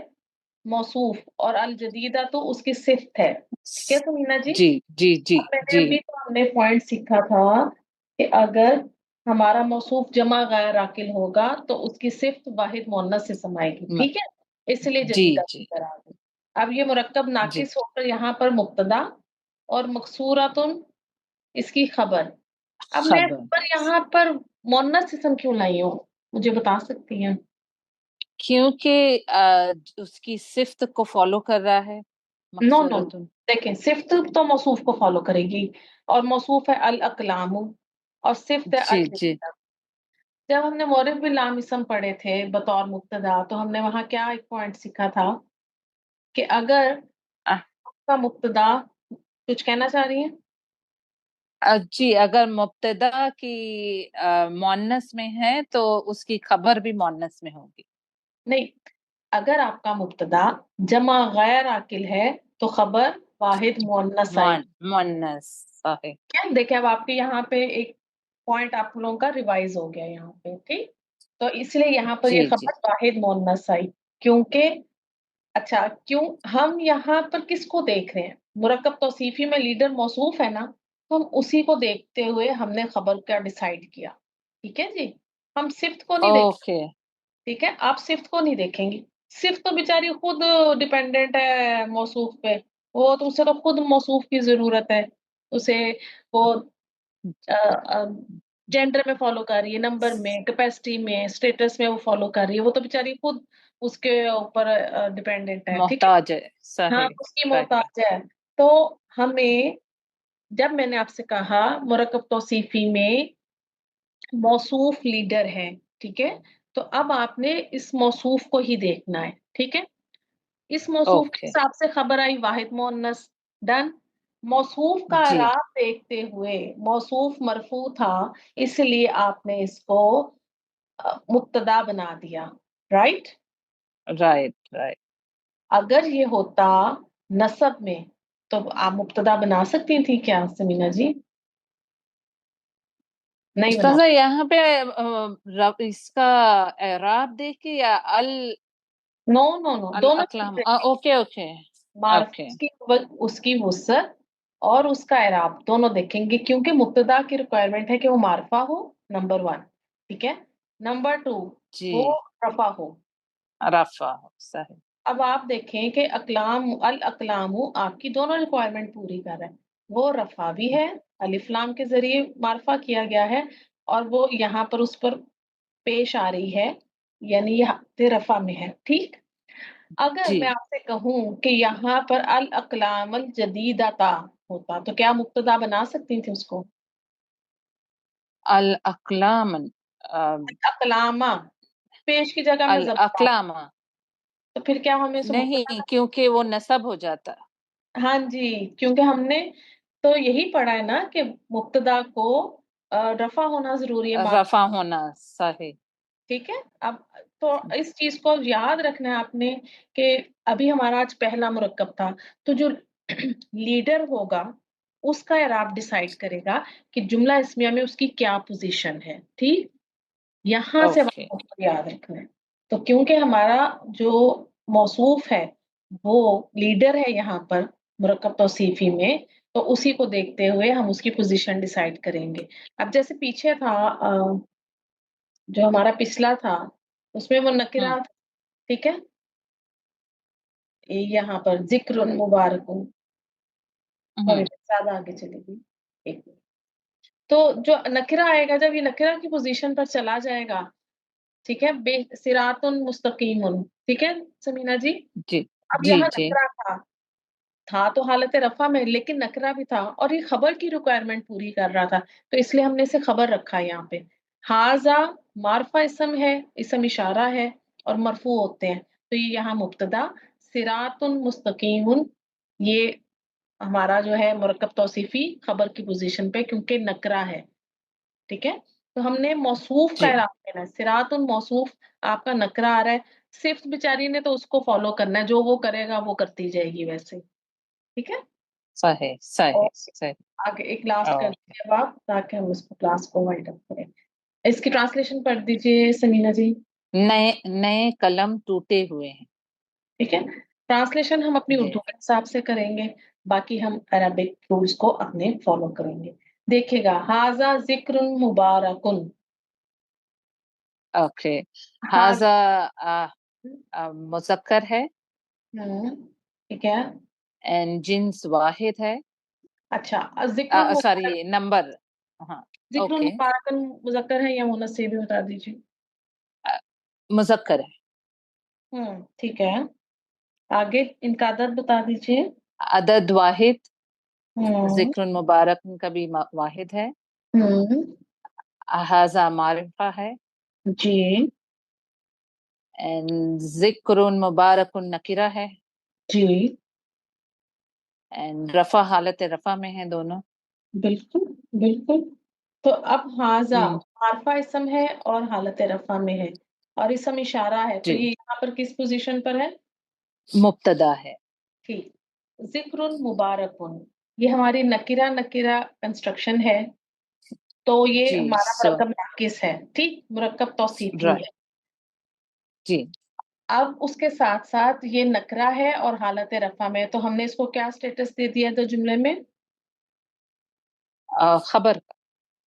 मौसूफ, और अल जदीदा तो उसकी सिफ्त है, ठीक है समीना जी। जी जी जी अब मैंने जी। अभी तो हमने पॉइंट सीखा था कि अगर हमारा मौसूफ जमा गैर आकिल होगा तो उसकी सिफ्त वाहिद मुअन्नस से समाएगी, म- ठीक है, इसलिए जी जदीदा की जी तरह आ गई। अब ये मुरक्कब जी। नाकिस होकर यहाँ पर मुब्तदा और मकसूरतुन इसकी खबर। अब मैं खबर, खबर यहाँ पर मुअन्नस इस्म क्यों लाई हूँ, मुझे बता सकती हैं? क्योंकि उसकी सिफ्त को फॉलो कर रहा है नो नो, मकसूरतुन। देखें सिफ्त तो मौसूफ को फॉलो करेगी, और मौसूफ है अल अकलामु और सिफ्त है अल जी जी। जदीदा। जब हमने मौरिफ बिल लाम इसम पढ़े थे बतौर मुब्तदा, तो हमने वहां क्या एक पॉइंट सीखा था कि अगर अ, आपका मुब्तदा, कुछ कहना चाह रही है? जी, अगर मुब्तदा की मुअन्नस में है तो उसकी खबर भी मुअन्नस में होगी। नहीं, अगर आपका मुब्तदा जमा गैर आकिल है तो खबर वाहिद मुअन्नस आएगी। मुअन्नस साहिब। क्या देखिए, अब आपके यहाँ पे एक पॉइंट आप लोगों का रिवाइज हो गया यहाँ पे, ठीक। तो इसलिए यहाँ पर ये जी जी। खबर वाहिद मुअन्नस आई, क्योंकि, अच्छा क्यों हम यहाँ पर किसको देख रहे हैं? मुरक्कब तौसीफी में लीडर मौसूफ है ना, तो हम उसी को देखते हुए हमने खबर का डिसाइड किया, ठीक है जी। हम सिफ्त को नहीं देखें, ओके। ठीक है, आप सिफ्त को नहीं देखेंगी। सिफ्त तो बेचारी खुद डिपेंडेंट है मौसूफ पे, वो तो उसे तो खुद मौसूफ की जरूरत है, उसे वो जेंडर में फॉलो कर रही है, नंबर में, कैपेसिटी में, स्टेटस में वो फॉलो कर रही है, वो तो बेचारी खुद उसके ऊपर डिपेंडेंट है, ठीक है। मोहताज है। हाँ, सही उसकी सही। मोहताज है। तो हमें, जब मैंने आपसे कहा मुरक्कब तौसीफी में मौसूफ लीडर है, ठीक है, तो अब आपने इस मौसूफ को ही देखना है, ठीक है। इस मौसूफ के ओके हिसाब से खबर आई वाहिद मुअन्नस। डन। मौसूफ का जी एराब देखते हुए, मौसूफ मरफू था इसलिए आपने इसको मुब्तदा बना दिया, राइट। Right right. अगर ये होता नसब में तो आप मुब्तदा बना सकती थी क्या समीना जी? नहीं बना। उस्ताजा यहाँ पे इसका एराब देख के या अल नो नो नो, अल दोनों अकलाम चीजें। ओके ओके मार्फ ओके उसकी वुसअत और उसका एराब दोनों देखेंगे, क्योंकि मुब्तदा की रिक्वायरमेंट है कि वो मारफा हो, नंबर 1, ठीक है। नंबर 2, जी वो रफा हो। रफा सही। अब आप देखें कि अकलाम अल अकलामु आपकी दोनों रिक्वायरमेंट पूरी कर रहा है। वो रफा भी है, अलिफ लाम के जरिए मारफा किया गया है, और वो यहाँ पर उस पर पेश आ रही है, यानी ये रफा में है, ठीक। अगर जी मैं आपसे कहूं कि यहाँ पर अल अकलाम अल जदीदता होता तो क्या मुब्तदा बना सकती थी उसको? अल अकलाम अकलामा पेश की जगह में अल ज़बर, अकलामा तो फिर क्या हमें इसे मुब्तदा? नहीं, क्योंकि वो नसब हो जाता। हाँ जी, क्योंकि हमने तो यही पढ़ा है ना कि मुब्तदा को रफा होना जरूरी है, रफा होना सही। ठीक है। अब तो इस चीज को याद रखना है आपने कि अभी हमारा आज पहला मुरक्कब था, तो जो लीडर होगा उसका एराब डिसाइड करेगा कि जुमला इस्मिया में उसकी क्या पोजीशन है, ठीक। यहाँ से ओके आपको याद रखना है। तो क्योंकि हमारा जो मौसूफ है वो लीडर है यहाँ पर मुरक्कब तौसीफी में, तो उसी को देखते हुए हम उसकी पोजीशन डिसाइड करेंगे। अब जैसे पीछे था जो हमारा पिछला था उसमें वो नकिरा था, ठीक है। यहाँ पर जिक्र मुबारक, सॉरी ज्यादा आगे चलेगी, एक मिनट। तो जो नकिरा आएगा, जब ये नकिरा की पोजीशन पर चला जाएगा, ठीक है, सिरातुन मुस्तकीमुन, ठीक है समीना जी। जी अब जी यहाँ जी नकरा था तो हालत रफा में, लेकिन नकरा भी था और ये खबर की रिक्वायरमेंट पूरी कर रहा था, तो इसलिए हमने इसे खबर रखा है यहाँ पे। हाजा मारफा इसम है, इसम इशारा है और मरफू होते हैं, तो ये यहाँ मुब्तदा। सिरातुन मुस्तकीमुन ये हमारा जो है मुरक्कब तौसीफी खबर की पोजीशन पे, क्योंकि नकरा है, ठीक है। तो हमने मौसूफ का जी इराब लेना है। सिरातुन मौसूफ आपका नकरा आ रहा है, सिर्फ बेचारी ने तो उसको फॉलो करना है, जो वो करेगा वो करती जाएगी वैसे, ठीक है। सही सही और सही। आगे एक लास्ट कर ओके दीजिए अब आप, ताकि हम इसको क्लास को वाइंड अप करें। इसकी ट्रांसलेशन पढ़ दीजिए समीना जी। नए नए कलम टूटे हुए हैं। ठीक है, ट्रांसलेशन हम अपनी जी उर्दू के हिसाब से करेंगे, बाकी हम अरबिक रूल्स को अपने फॉलो करेंगे। देखिएगा, हाजा जिक्रुन मुबारकुन। ओके। हाजा, हाजा मुज़क्कर है ठीक है। एंड जिन्स वाहिद है। अच्छा, जिक्रुन मुबारक, सॉरी नंबर। हाँ जिक्रुन ओके मुबारकन मुज़क्कर है या मुन्नस, से भी बता दीजिए। मुज़क्कर है। ठीक है। आगे इनका अदद बता दीजिए। अदद वाहिद। हम्म जिक्र मुबारक का भी वाहिद है। हम्म हाजा मारिफा है जी एंड जिक्र मुबारक नकिरा है जी एंड रफा हालत रफा में है दोनों। बिल्कुल बिल्कुल। तो अब हाजा हम्म मारफा इसम है और हालत रफा में है, और इसम इशारा है, तो जी ये यहाँ पर किस पोजीशन पर है? मुब्तदा है। ठीक। जिक्रुन मुबारकुन ये हमारी नकिरा नकिरा कंस्ट्रक्शन है, तो ये जी हमारा सो मुरक्कब नाकिस है, ठीक, मुरक्कब तौसीफी राइट है। जी अब उसके साथ साथ ये नकरा है और हालत रफा में है, तो हमने इसको क्या स्टेटस दे दिया दो जुमले में? खबर।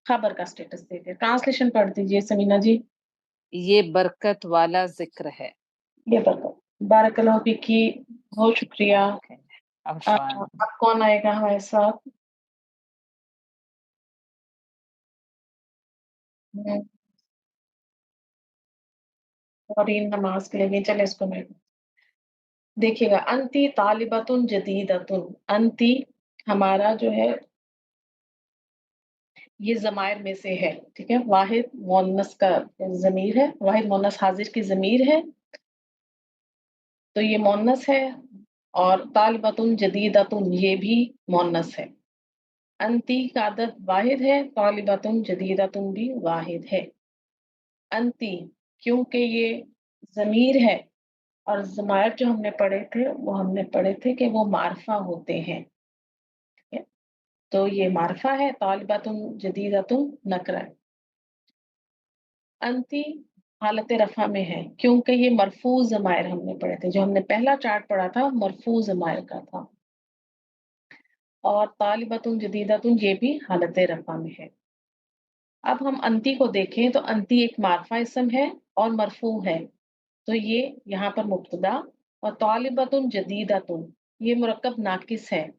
खबर का स्टेटस दे दिया। ट्रांसलेशन पढ़ दीजिए समीना जी। ये बरकत वाला जिक्र है। ये बताओ। बारकल्लाह फीकी, बहुत शुक्रिया। ओके अफवान। अब कौन आएगा हमारे साथ? हम्म, और इन नमाज के लिए नहीं, चले इसको मैं देखिएगा। अंती तालिबतुन जदीदतुन, अंती हमारा जो है ये जमायर में से है, ठीक है। वाहिद मोन्नस का जमीर है, वाहिद मोन्नस हाजिर की जमीर है, तो ये मोन्नस है। और तालिबतुन जदीदतुन ये भी मुअन्नस है। अंती का अदद वाहिद है, तालिबतुन जदीदतुन भी वाहिद है। अंती क्योंकि ये ज़मीर है और ज़मायर जो हमने पढ़े थे वो हमने पढ़े थे कि वो मारफा होते हैं, ठीक है? तो ये मारफा है, तालिबतुन जदीदतुन नकरा है। अंती हालत रफा में है क्योंकि ये मरफू ज़मायर हमने पढ़े थे, जो हमने पहला चार्ट पढ़ा था मरफू ज़मायर का था। और तालिबतुन जदीदतुन ये भी हालत रफा में है। अब हम अंती को देखें तो अंती एक मारफा इसम है और मरफू है, तो ये यहाँ पर मुब्तदा। और तालिबतुन जदीदतुन ये मुरक्कब नाकिस है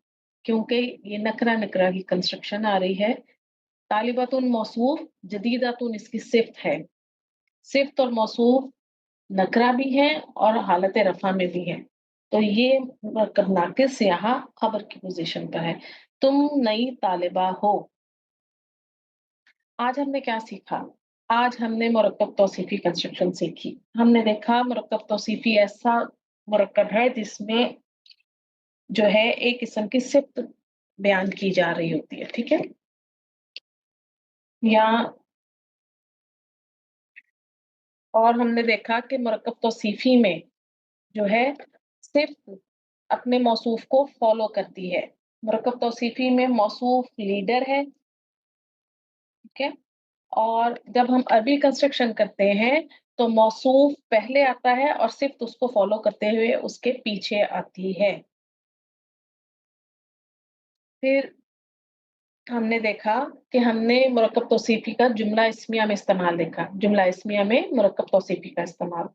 क्योंकि ये नकरा नकरा की कंस्ट्रक्शन आ रही है। तालिबतुन मौसूफ, जदीदतुन इसकी सिफ्त है। सिफ्त और मौसूफ नकरा भी है और हालत रफा में भी है, तो ये मुरक्कब नाकिस यहाँ खबर की पोजीशन पर है। तुम नई तालिबा हो। आज हमने क्या सीखा? आज हमने मुरक्कब तौसीफी कंस्ट्रक्शन सीखी। हमने देखा मुरक्कब तौसीफी ऐसा मुरक्कब है जिसमें जो है एक किस्म की सिफ्त बयान की जा रही होती है, ठीक है? या और हमने देखा कि मुरक्कब तौसीफी में जो है सिफ्त अपने मौसूफ को फॉलो करती है। मुरक्कब तौसीफी में मौसूफ लीडर है, ठीक है? और जब हम अरबी कंस्ट्रक्शन करते हैं तो मौसूफ पहले आता है और सिफ्त उसको फॉलो करते हुए उसके पीछे आती है। फिर हमने देखा कि हमने मुरक्कब तौसीफी का जुमला इस्मिया में इस्तेमाल देखा। जुमला इस्मिया में मुरक्कब तौसीफी का इस्तेमाल।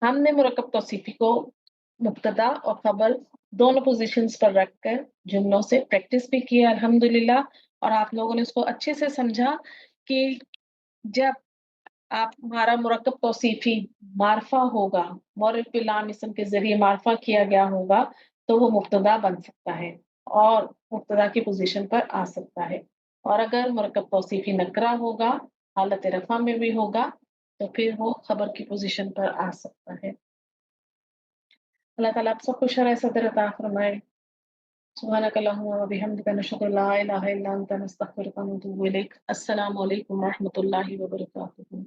हमने मुरक्कब तौसीफी को मुब्तदा और खबर दोनों पोजीशंस पर रखकर जुमलों से प्रैक्टिस भी की अल्हम्दुलिल्लाह, और आप लोगों ने उसको अच्छे से समझा कि जब आप हमारा मुरक्कब तौसीफी मारफा होगा, मौरिफ बिल लाम इसम के जरिए मारफा किया गया होगा, तो वो मुब्तदा बन सकता है और मुब्तदा की पोजीशन पर आ सकता है। और अगर मुरक्कब तौसीफी नकरा होगा, हालत रफा में भी होगा, तो फिर वो खबर की पोजीशन पर आ सकता है। अल्लाह ताला आप सबको शरह सदर अता फरमाए। सुब्हानक अल्लाहुम्मा व बिहम्दिका नशहदु ला इलाहा इल्ला अंता नस्तगफिरुका व नतूबु इलैक। अस्सलामु अलैकुम व रहमतुल्लाहि व बरकातुहू।